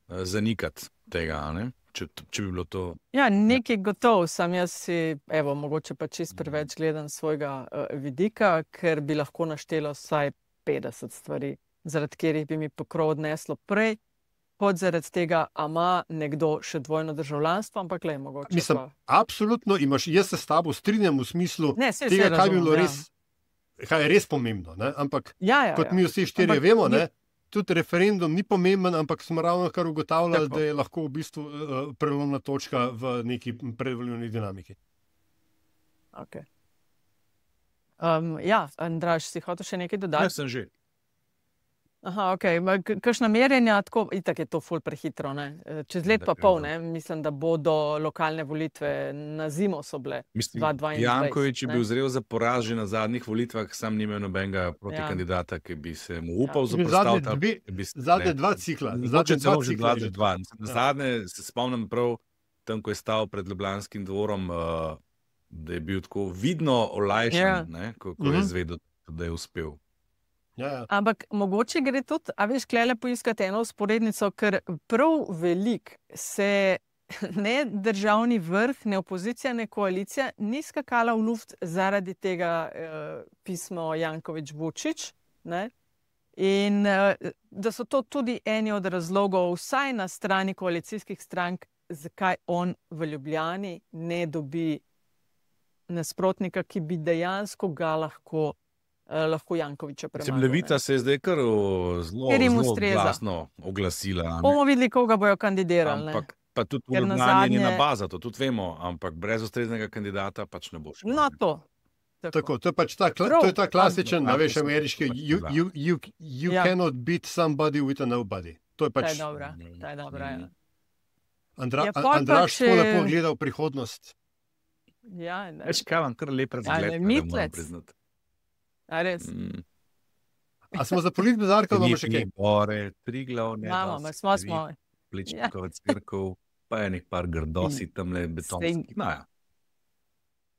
zanikati tega, ne? Če bi bilo to... Ja, nekaj gotov sem jaz si, mogoče pa čist preveč gledam svojega vidika, ker bi lahko naštelo vsaj 50 stvari, zaradi katerih bi mi pokrov odneslo prej, pod zaradi tega, a ima nekdo še dvojno državljanstvo, ampak le mogoče pa... Mislim, absolutno imaš, jaz se s tabo strinjam v smislu tega, kaj bi bilo res, kaj je res pomembno, ne? Ampak kot mi vsi štirje vemo, ne? Tudi referendum ni pomemben, ampak smo ravno kar ugotavljali, da je lahko v bistvu prelomna točka v neki predvoljivni dinamiki. Ok. Andraž, si hotel še nekaj dodati? Ja, sem že. Aha, ok. Kakšna merjenja, tako, itak je to ful prehitro, ne? Čez let pa pol, ne? Mislim, da bodo lokalne volitve na zimo so bile 2022. Janković je bil zrel za poraz že na zadnjih volitvah, sam ni imel nobenega protikandidata, ki bi se mu upal zoperstaviti. Zadnje dva cikla. Zadnje se spomnim prav, tam, ko je stal pred Ljubljanskim dvorom, da je bil tako vidno olajšan, ko je izvedel, da je uspel. Ja. Ampak mogoče gre tudi, a veš, klele poiskati eno vzporednico, ker prav veliko se ne državni vrh, ne opozicija, ne koalicija ni skakala v luft zaradi tega pisma Janković-Vučić, ne? In da so to tudi eni od razlogov, vsaj na strani koalicijskih strank, zakaj on v Ljubljani ne dobi nasprotnika, ki bi dejansko ga lahko Jankovića premagal. Levica se je zdaj kar zelo glasno oglasila. Bomo videli, koga bojo kandidirali. Ampak pa tudi v Ljubljani je njena baza, to tudi vemo, ampak brez ustreznega kandidata pač ne boš. No, to. Tako, to je pač ta klasičen, veš, ameriški, you cannot beat somebody with a nobody. To je pač... Ta je dobra, ja. Andraž tako lepo gleda v prihodnost. Ja, ne. Veš, kaj vam kar lep razgled, da moram priznati. A res? A smo za politbizarka, imamo še kaj? Bore, Triglav, smo. Pličnikov, Cvrkov, pa je nek par grdosi tamle betonskih.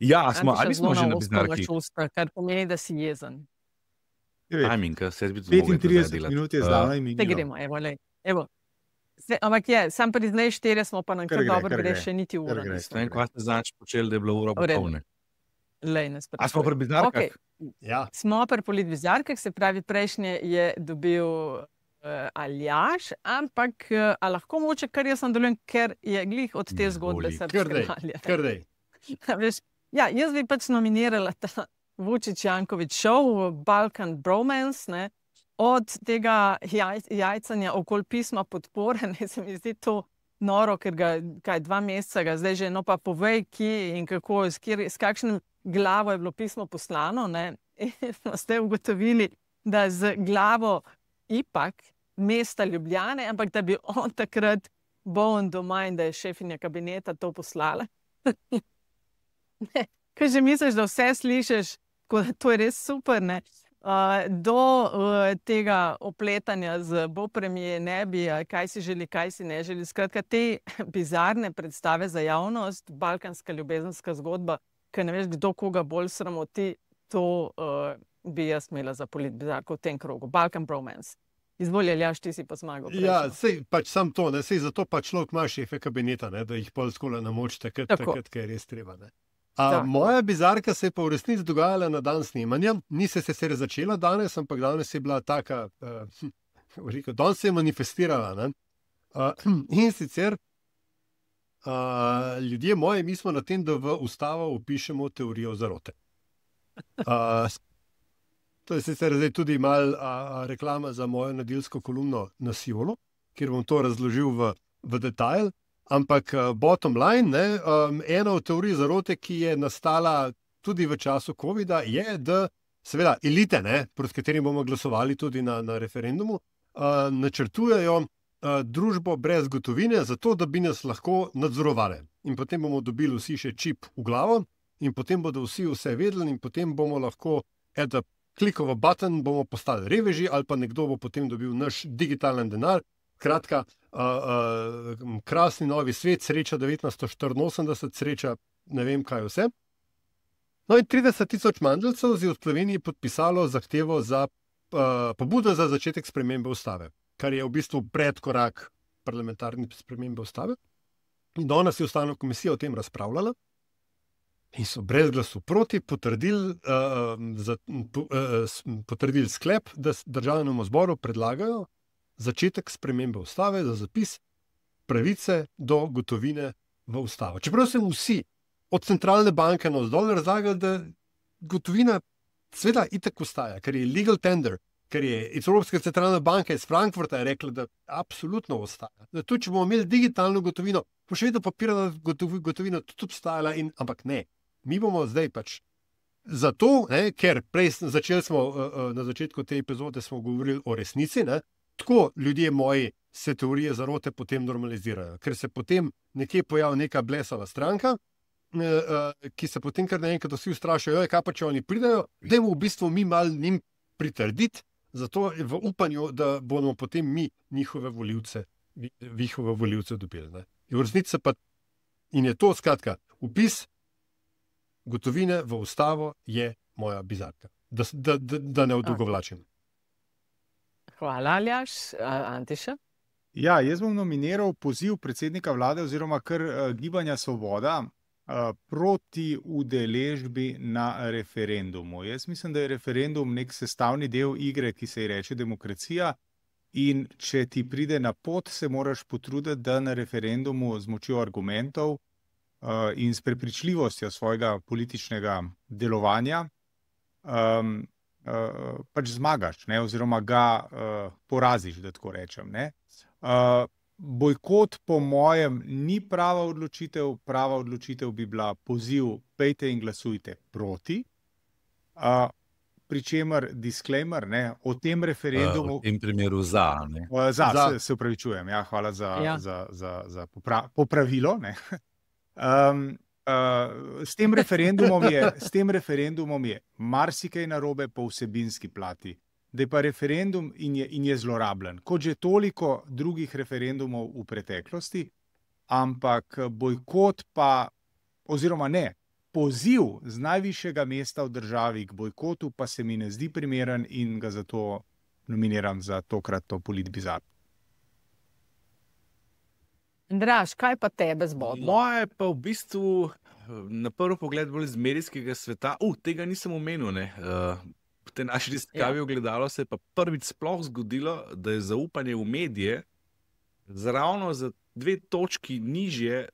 Ja, smo, ali smo že na bizarki? Kar pomeni, da si jezen. Tajminka, se bi tudi mogli 35 minut je zdavno in minilo. Te gremo, evo. Ampak sam priznaj, 4 smo pa nam kar dobro gre, še niti ura. Ne vem, kva ste znači počeli, da je bilo ura popolne. A smo pri bizarkah? Ja. Smo pri politbizarkah, se pravi, prejšnje je dobil Aljaž, ampak a lahko moče, kar jaz nadaljujem, ker je glih od te zgodbe srpske malje. Kar dej. Ja, jaz bi pač nominirala ta Vučić-Janković show, Balkan Bromance, ne, od tega jajcanja okoli pisma podpore, ne, se mi zdi to noro, ker ga, 2 meseca ga zdaj že, no pa povej, kje in kako, s kakšnim glavo je bilo pismo poslano, ne, in smo ste ugotovili, da z glavo ipak mesta Ljubljane, ampak da bi on takrat bolj doma in da je šefinja kabineta to poslala. Kaj že misliš, da vse slišiš, to je res super, ne? Do tega opletanja z bo premijer, ne bi, kaj si želi, kaj si ne želi. Skratka, te bizarne predstave za javnost, balkanska ljubezenska zgodba, ker ne veš, kdo koga bolj sramoti, to bi jaz imela za politbizarko v tem krogu. Balkan Bromance. Izvolj, Aljaž, ti si pa zmagal. Ja, sej pač sam to, ne, sej zato pač človek ima šefe kabineta, ne, da jih pol skola namoči takrat, kaj je res treba. Ne. Moja bizarka se je pa v resnici dogajala na dan snemanja. Ni se začela danes, ampak danes je bila taka, danes se je manifestirala. Ne. In sicer ljudje moji, mi smo na tem, da v ustavo upišemo teorijo zarote. To je sicer zdaj tudi malo reklama za mojo nedeljsko kolumno na Siolu, kjer bom to razložil v detajl. Ampak bottom line, ena od teorij zarote, ki je nastala tudi v času COVID-a, je, da seveda elite, proti katerim bomo glasovali tudi na referendumu, načrtujejo družbo brez gotovine, zato da bi nas lahko nadzorovali. In potem bomo dobili vsi še čip v glavo in potem bodo vsi vse vedeli in potem bomo lahko klikovo button, bomo postali reveži ali pa nekdo bo potem dobil naš digitalen denar. Kratka, krasni novi svet, sreča 1984, sreča ne vem kaj vse. No in 30,000 mandeljcev je v Sloveniji podpisalo zahtevo za pobudo za začetek spremembe ustave, kar je v bistvu predkorak parlamentarne spremembe ustave. In danes je ustavna komisija o tem razpravljala in so brez glasu proti potrdili sklep, da državnemu zboru predlagajo začetek spremembe ustave za zapis pravice do gotovine v ustavo. Čeprav se vsi od centralne banke navzdol razlagali, da gotovina seveda itak ostaja, ker je legal tender, ker je Evropska centralna banka iz Frankfurta rekla, da absolutno ostaja. Da tudi, če bomo imeli digitalno gotovino, bo še vedno papirna gotovina tudi obstajala, ampak ne. Mi bomo zdaj pač zato, ker prej začeli smo na začetku te epizode smo govorili o resnici, tako ljudje moji se teorije zarote potem normalizirajo, ker se potem nekje pojavi neka blesava stranka, ki se potem kar naenkrat vsi ustrašajo, kaj pa če oni pridejo, dajmo v bistvu mi malo njim pritrditi, zato v upanju, da bomo potem mi njihove volivce dobili. Ne. In v resnici pa, in je to skratka, upis gotovine v ustavo je moja bizarka. Da ne odugovlačim. Hvala, Aljaž. Antiša? Ja, jaz bom nominiral poziv predsednika vlade oziroma kar Gibanja Svoboda proti udeležbi na referendumu. Jaz mislim, da je referendum nek sestavni del igre, ki se ji reče demokracija, in če ti pride na pot, se moraš potruditi, da na referendumu z močjo argumentov in s prepričljivostjo svojega političnega delovanja pač zmagaš, oziroma ga poraziš, da tako rečem. Bojkot po mojem ni prava odločitev bi bila poziv, pejte in glasujte proti, pri čemer disclaimer, o tem referendumu... V tem primeru za. Se upravičujem, hvala za popravilo. S tem referendumom je marsikaj narobe po vsebinski plati, da je pa referendum in je zlorabljen, kot že toliko drugih referendumov v preteklosti, ampak bojkot pa, oziroma ne, poziv z najvišjega mesta v državi k bojkotu pa se mi ne zdi primeren in ga zato nominiram za tokratno politbizarko. Andraž, kaj pa tebe zbodlo? Moje pa v bistvu na prvi pogled bolj iz medijskega sveta. Tega nisem omenil. V tej naši raziskavi ogledalo se je pa prvič sploh zgodilo, da je zaupanje v medije ravno za 2 točki nižje,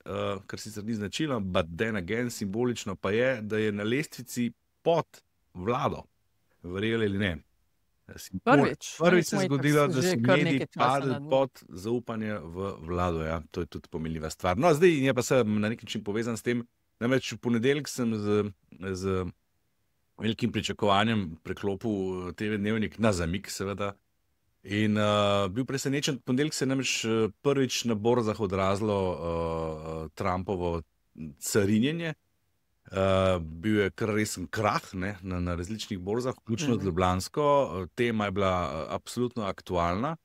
kar sicer ni značilno, but then again, simbolično pa je, da je na lestvici pod vlado. Verjeli ali ne? Prvič se je zgodilo, da so mediji padli pod zaupanje v vlado. Ja, to je tudi pomenljiva stvar. No, zdaj je pa se na nek način povezan s tem, namreč v ponedeljek sem z velikim pričakovanjem preklopil TV Dnevnik na zamik, seveda, in bil presenečen. Ponedeljek se je namreč prvič na borzah odrazilo Trumpovo carinjenje. Bil je kar resen krah na različnih borzah, vključno z ljubljansko. Tema je bila absolutno aktualna.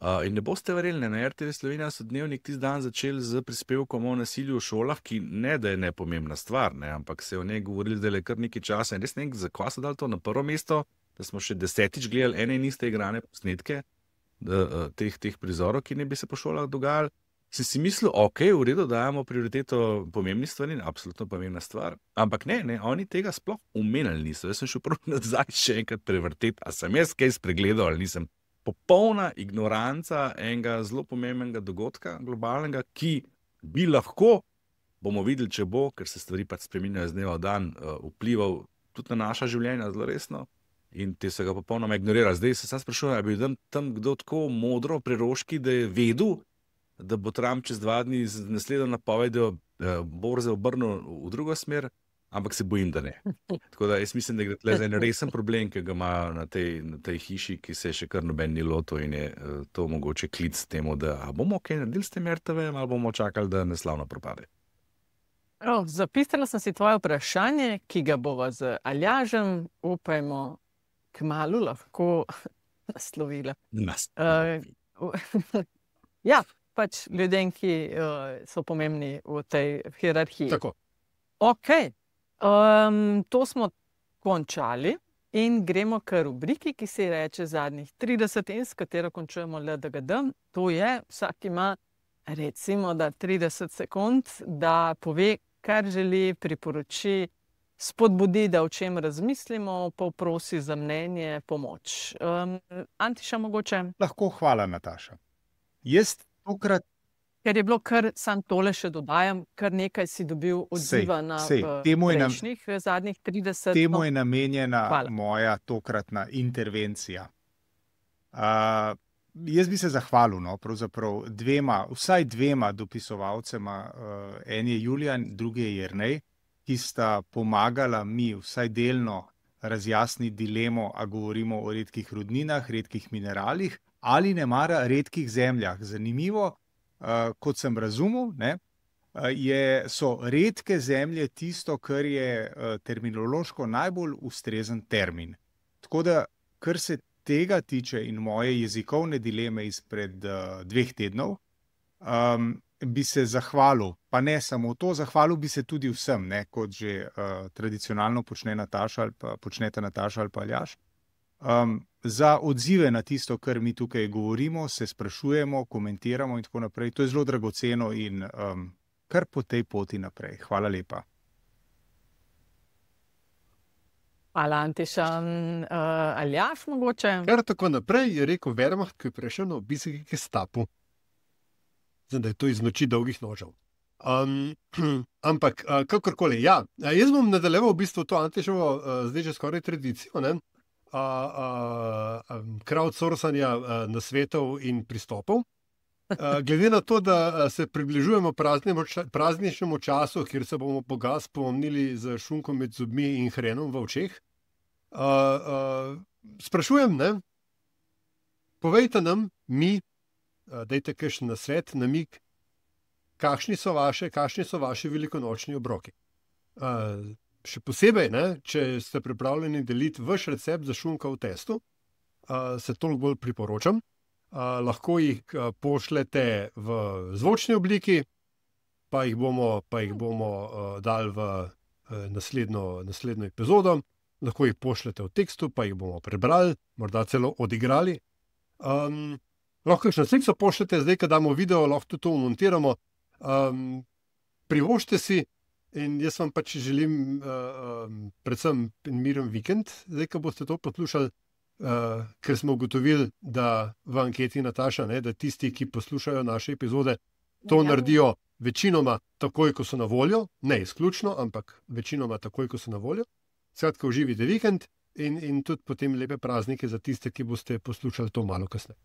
In ne boste verjeli, na RTV Slovenija so Dnevnik tisti dan začeli z prispevkom o nasilju v šolah, ki ne da je nepomembna stvar, ne, ampak se je o njej govorili zdaj kar nekaj časa. In res ne vem, zakaj so dali to na prvo mesto, da smo še 10-tič gledali ene in iste igrane posnetke teh prizorov, ki ne bi se po šolah dogajali. Sem si mislil, ok, v redu, dajemo prioriteto pomembni stvari, absolutno pomembna stvar, ampak ne, oni tega sploh omenjali niso. Jaz sem šel prav nazaj še enkrat prevrteti, a sem jaz kaj spregledal ali nisem. Popolna ignoranca enega zelo pomembnega dogodka globalnega, ki bi lahko, bomo videli, če bo, ker se stvari pač spreminjajo z dneva v dan, vplival tudi na naša življenja zelo resno in te so ga popolnoma ignorirali. Zdaj se sam sprašujem, ali bi tam kdo tako modro preroški, da je vedel, da bo Trump čez 2 dni z naslednjo napovedjo borze obrnil v drugo smer, ampak se bojim, da ne. Tako da jaz mislim, da gre tle za en resen problem, ki ga imajo na tej hiši, ki se je še kar noben ni lotil in je to mogoče klic temu, da bomo kaj naredili s tem RTV-jem ali bomo čakali, da neslavno propade. Zapisala sem si tvoje vprašanje, ki ga bova z Aljažem, upajmo, kmalu lahko naslovila. Ja, pač ljudem, ki so pomembni v tej hierarhiji. Tako. Ok, to smo končali in gremo k rubriki, ki se reče zadnjih 30 in s katero končujemo LDGD. To je, vsak ima recimo da 30 sekund, da pove, kar želi, priporoči, spodbudi, da o čem razmislimo, pa prosi za mnenje, pomoč. Antiša mogoče? Lahko, hvala Nataša. Jaz tokrat ker je bilo kar, sam tole še dodajam, kar nekaj si dobil odziva na prejšnjih zadnjih 30. Temu je namenjena moja tokratna intervencija. Jaz bi se zahvalil, pravzaprav vsaj dvema dopisovalcema, en je Julijan, drugi je Jernej, ki sta pomagala mi vsaj delno razjasniti dilemo, a govorimo o redkih rudninah, redkih mineralih ali nemara redkih zemljah. Zanimivo, kot sem razumel, so redke zemlje tisto, kar je terminološko najbolj ustrezen termin. Tako da, kar se tega tiče in moje jezikovne dileme izpred 2 tednov, bi se zahvalil, pa ne samo to, zahvalil bi se tudi vsem, kot že tradicionalno počneta Nataša ali pa Aljaž, za odzive na tisto, kar mi tukaj govorimo, se sprašujemo, komentiramo in tako naprej. To je zelo dragoceno in kar po tej poti naprej. Hvala lepa. Hvala, Antiša. Aljaž mogoče? Kar tako naprej je rekel Wehrmacht, ko je prišel na obisk k Gestapu. Zdaj, da je to iz noči dolgih nožev. Ampak, kakorkoli, ja. Jaz bom nadaljeval v bistvu to Antišovo zdaj že skoraj tradicijo, crowdsourcanja nasvetov in pristopov. Glede na to, da se približujemo prazničnemu času, kjer se bomo Boga spomnili z šunkom med zobmi in hrenom v očeh, sprašujem, povejte nam, dajte kakšen nasvet, namig, kakšni so vaši velikonočni obroki. Še posebej, če ste pripravljeni deliti vaš recept za šunka v testu, se toliko bolj priporočam. Lahko jih pošljete v zvočni obliki, pa jih bomo dali v naslednjo epizodo. Lahko jih pošljete v tekstu, pa jih bomo prebrali, morda celo odigrali. Lahko kakšno sliko pošljete, zdaj, ko damo video, lahko tudi to montiramo. Privoščite si. In jaz vam pač želim predvsem miren vikend, zdaj, ko boste to poslušali, ker smo ugotovili, da v anketi Nataša, da tisti, ki poslušajo naše epizode, to naredijo večinoma takoj, ko so na voljo, ne izključno, ampak večinoma takoj, ko so na voljo. Skratka, uživite vikend in tudi potem lepe praznike za tiste, ki boste poslušali to malo kasneje.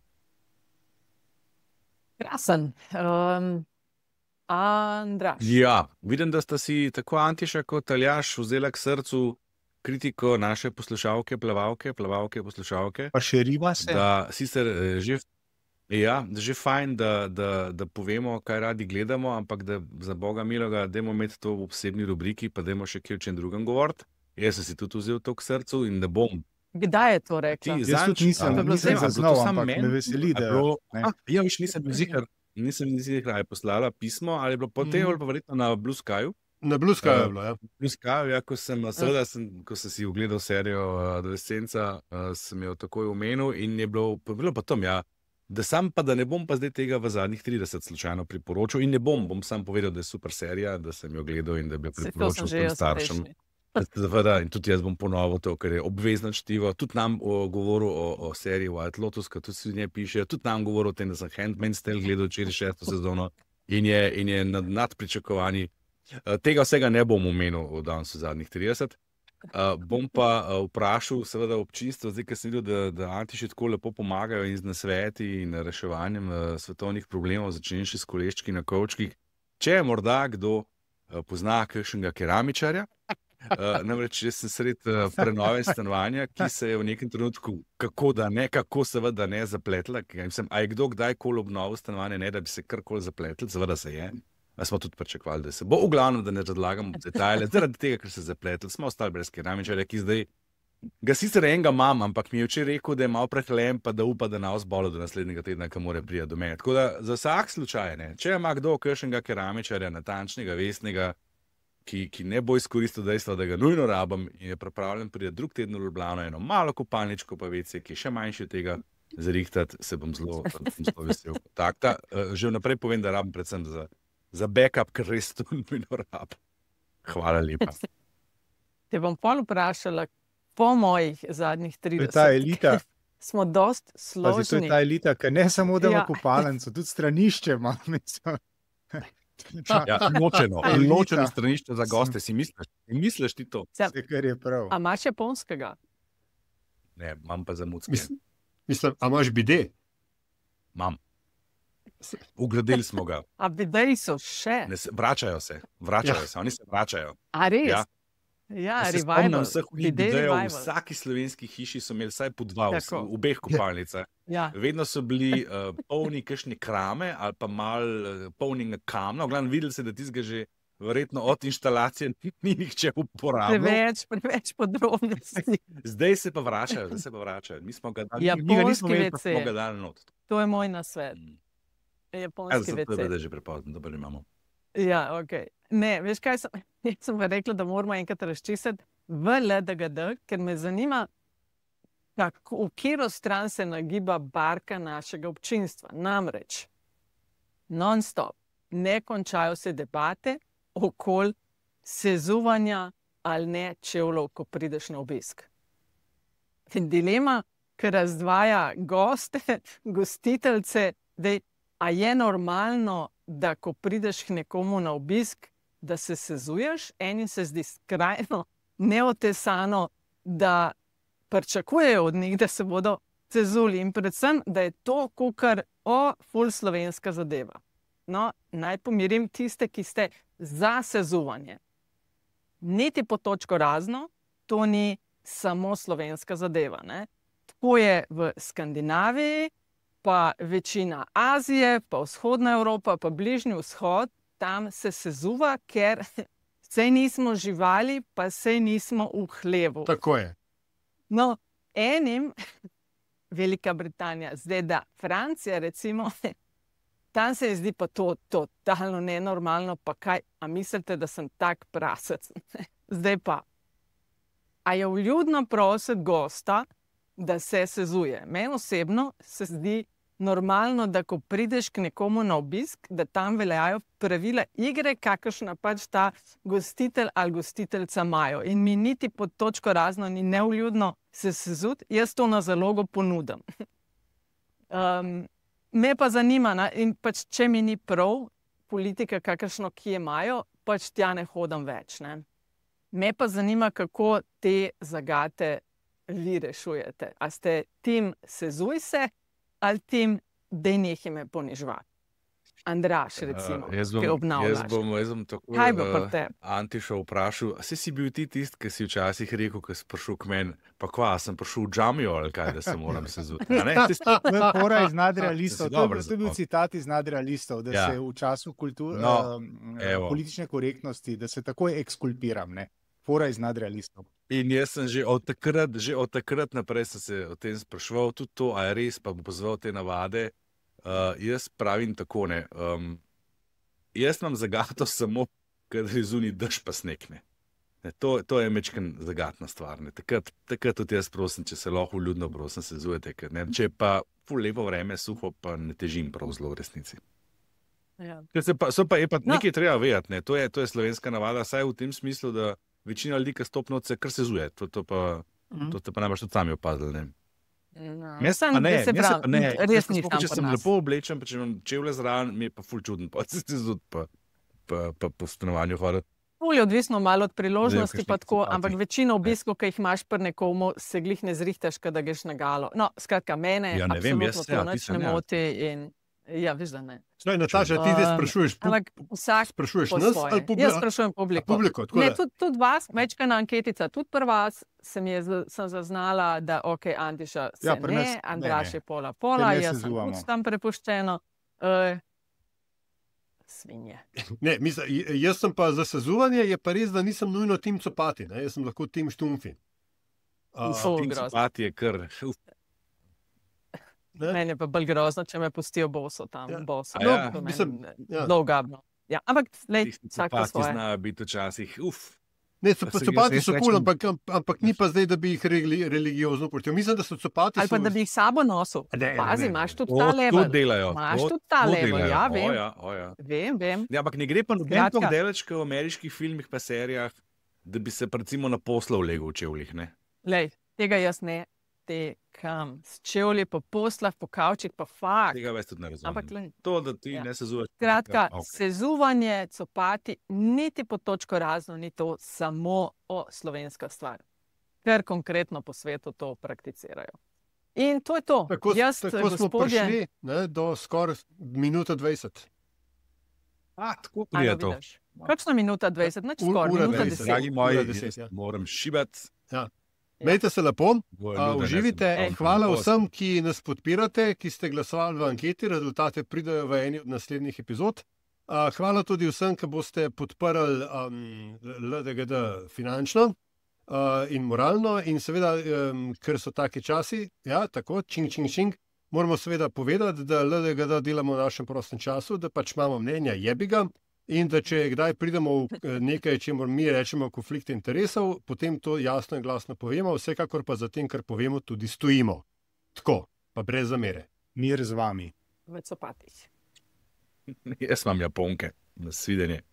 Krasen. Andraž. Ja, vidim, da sta si tako Antiša kot Aljaž vzela k srcu kritiko naše poslušalke, plavalke, poslušalke. Pa še riba se. Da sicer že fajn, da povemo, kaj radi gledamo, ampak da za Boga miloga, dajmo imeti to v posebni rubriki, pa dajmo še kje o čem drugem govoriti. Jaz sem si tudi vzel to k srcu in ne bom Kdaj je to rekla? Jaz tudi nisem zaznal, ampak me veseli, da ja, viš, nisem bil ziher, ali je poslala pismo, ali je bilo potem, ali pa verjetno na Blue Skyju. Na Blue Skyju je bilo, ja. Blue Skyju, ja, ko sem si ogledal serijo Adolescenca, sem jo takoj omenil in je bilo pa tam, ja, da ne bom pa zdaj tega v zadnjih 30 slučajno priporočil in ne bom sam povedal, da je super serija, da sem jo gledal in da bi jo priporočil tem staršem. Zaveda, in tudi jaz bom ponovil to, ker je obvezno čtivo. Tudi nam govoril o seriji White Lotus, ki tudi si v njej piše, tudi nam govoril o tem, da sem Handmaid's Tale gledal včeraj 6. sezono in je nad pričakovanji. Tega vsega ne bom omenil danes v zadnjih 30. Bom pa vprašal seveda občinstvo, zdaj, ker sem videl, da Antiši tako lepo pomagajo in z nasveti in reševanjem svetovnih problemov, začenši s koleščki na kovčkih. Če je morda kdo pozna kakšnega keramičarja, namreč jaz sem sred prenove stanovanja, ki se je v nekem trenutku kako seveda ne zapletla. A je kdo kdajkoli obnovil stanovanje, ne da bi se karkoli zapletli, seveda se je. Smo tudi pričakovali, da se bo. V glavnem, da ne razlagam detajle, zaradi tega, ker se zapletli, smo ostali brez keramičarja, ki zdaj ga sicer enega imam, ampak mi je včeraj rekel, da je malo prehlem, pa da upa, da ne ozbolo do naslednjega tedna, ko mora priti do mene. Tako da za vsak slučaj, ne, če ima kdo kakšnega keramičarja, natančnega, vestnega, ki ne bo izkoristil dejstva, da ga nujno rabim in je pripravljen priti drug teden v Ljubljano, eno malo kopalničko pa WC, ki je še manjši od tega, zarihtati, se bom zelo vesel kontakta. Že vnaprej povem, da rabim predvsem za backup, ker res to nujno rabim. Hvala lepa. Te bom pol vprašala, po mojih zadnjih 30. Ta elita. Smo dost složni. To je ta elita, ki ne samo da ima kopalnico, tudi stranišče ima. Ja, ločeno stranišče za goste, si misliš ti to? Vse, kar je prav. A imaš japonskega? Ne, imam pa zamudske. Mislim, a imaš bide? Imam. Ugradili smo ga. A bideji so še? Vračajo se, oni se vračajo. A res? Ja, revival. V vsaki slovenski hiši so imeli vsaj po 2 v obeh kopalnicah. Ja. Vedno so bili polni kakšne krame ali pa malo polnega kamna. V glavnem videli se, da tistega že verjetno od inštalacije ni nihče uporabil. Preveč podrobnosti. Zdaj se pa vračajo. Mi smo ga dali not. To je moj nasvet. Japonski WC. To je že prepozno, dobro imamo. Ja, ok. Ne, veš kaj, sem pa rekla, da moramo enkrat razčistiti v LDGD, ker me zanima, v katero stran se nagiba barka našega občinstva. Namreč, non-stop, ne končajo se debate okoli sezuvanja ali ne čevljev, ko prideš na obisk. In dilema, ki razdvaja goste, gostiteljce, a je normalno, da ko prideš k nekomu na obisk, da se sezuješ, enim se zdi skrajno neotesano, da pričakujejo od njih, da se bodo sezuli in predvsem, da je to kakor ful slovenska zadeva. No, naj pomirim tiste, ki ste za sezuvanje. Niti po točko razno, to ni samo slovenska zadeva, ne? Tako je v Skandinaviji, pa večina Azije, pa vzhodna Evropa, pa bližnji vzhod, tam se sezuva, ker sej nismo živali, pa sej nismo v hlevu. Tako je. No, enim, Velika Britanija, zdaj da Francija, recimo, tam se zdi pa to totalno nenormalno, pa kaj, a mislite, da sem tak prasec? Zdaj pa, a je vljudno prositi gosta, da se sezuje. Meni osebno se zdi normalno, da ko prideš k nekomu na obisk, da tam veljajo pravila igre, kakršna pač ta gostitelj ali gostiteljca imajo. In mi niti pod točko razno ni nevljudno se sezuti, jaz to na zalogo ponudim. Me pa zanima, in pač če mi ni prav, politika kakršno, ki je imajo, pač tja ne hodim več. Ne? Me pa zanima, kako te zagate vi rešujete. A ste tim sezuj se ali tim, da nehaj me ponižvati? Andraž, recimo, ki obnavljaš. Jaz bom tako Antišo vprašal, a si bil ti tist, ki si včasih rekel, ko si prišel k meni, pa kva, sem prišel v džamijo ali kaj, da se moram sezuti. To je pora iz nadrealistov. To je bil citat iz nadrealistov, da se v času politične korektnosti, da se takoj ekskulpiram, ne? Fora iz nadrealistov. In jaz sem že od takrat naprej se o tem spraševal, tudi to, a je res, pa bom pozval te navade. Jaz pravim tako, ne. Jaz imam zagato samo, kadar je zunaj dež pa sneg, ne. To je mečken zagatna stvar. Ne. Takrat tudi jaz prosim, če se lahko vljudno prosim, se zujete. Če je pa ful lepo vreme, suho, pa ne težim prav zelo v resnici. Ja. Je pa nekaj treba vedeti, ne. To je slovenska navada, saj v tem smislu, da večina ljudi, ki stopnoce, kar se zuje. To pa najbolj tudi sami opazili, ne. Res nisem. Če sem lepo oblečen, pa če imam čevlje zraven, mi je pa ful čuden, pa se zudi po stanovanju hoditi. Ful je odvisno malo od priložnosti, pa tako, ampak večino obiskov, ki jih imaš pri nekomu, se glih ne zrihtaš, kada greš na galo. No, skratka, mene absolutno to nič ne moti in ja, veš, da ne. Nataša, ti sprašuješ nas ali publiko? Jaz sprašujem publiko. Ne, tudi vas, večka na anketica, tudi pri vas sem zaznala, da ok, Antiša se ne, Andraž je pola, jaz sem tudi tam prepuščeno. Svinje. Ne, jaz sem pa za sezuvanje, je pa res, da nisem nujno tim Copati, ne? Jaz sem lahko tim Štumfi. Tim Copati je kar... Meni je pa bolj grozno, če me pustijo boso tam. Dolgabno. Ja, ampak, vsako svoje. Copati znajo biti včasih, Ne, Copati so cool, ampak ni pa zdaj, da bi jih religiozno portil. Mislim, da so Copati... Ali pa da bi jih sabo nosil. Pazi, imaš tudi ta level. To delajo. Imaš tudi ta level, ja, vem. Vem. Ja, ampak ne gre pa noben tako daleč, v ameriških filmih pa serijah, da bi se recimo na poslov legel v čevljih, ne? Lej, tega jaz ne tekam. S čevlji po poslah, po kavčih, pa fakt. Tega več tudi ne razumem. To, da ti ne sezuvaš. Skratka, sezuvanje, Copati, niti po točko razno, ni to samo slovenska stvar. Ker konkretno po svetu to prakticirajo. In to je to. Tako smo prišli do skoraj minuta 20. Tako prije to. Kakšna minuta 20? Nič skoraj, minuta 10. Dragi moji, moram šibati. Ja. Mejte se lepo, uživite. Hvala vsem, ki nas podpirate, ki ste glasovali v anketi, rezultate pridejo v eni od naslednjih epizod. Hvala tudi vsem, ki boste podprli LDGD finančno in moralno in seveda, ker so taki časi, ja, tako, čing, moramo seveda povedati, da LDGD delamo v našem prostem času, da pač imamo mnenja jebiga. In da če kdaj pridemo v nekaj, čemur mi rečemo konflikt interesov, potem to jasno in glasno povemo, vsekakor pa za tem, kar povemo, tudi stojimo. Tako, pa brez zamere. Mir z vami. V Copatih. Jaz imam Japonke. Nasvidenje.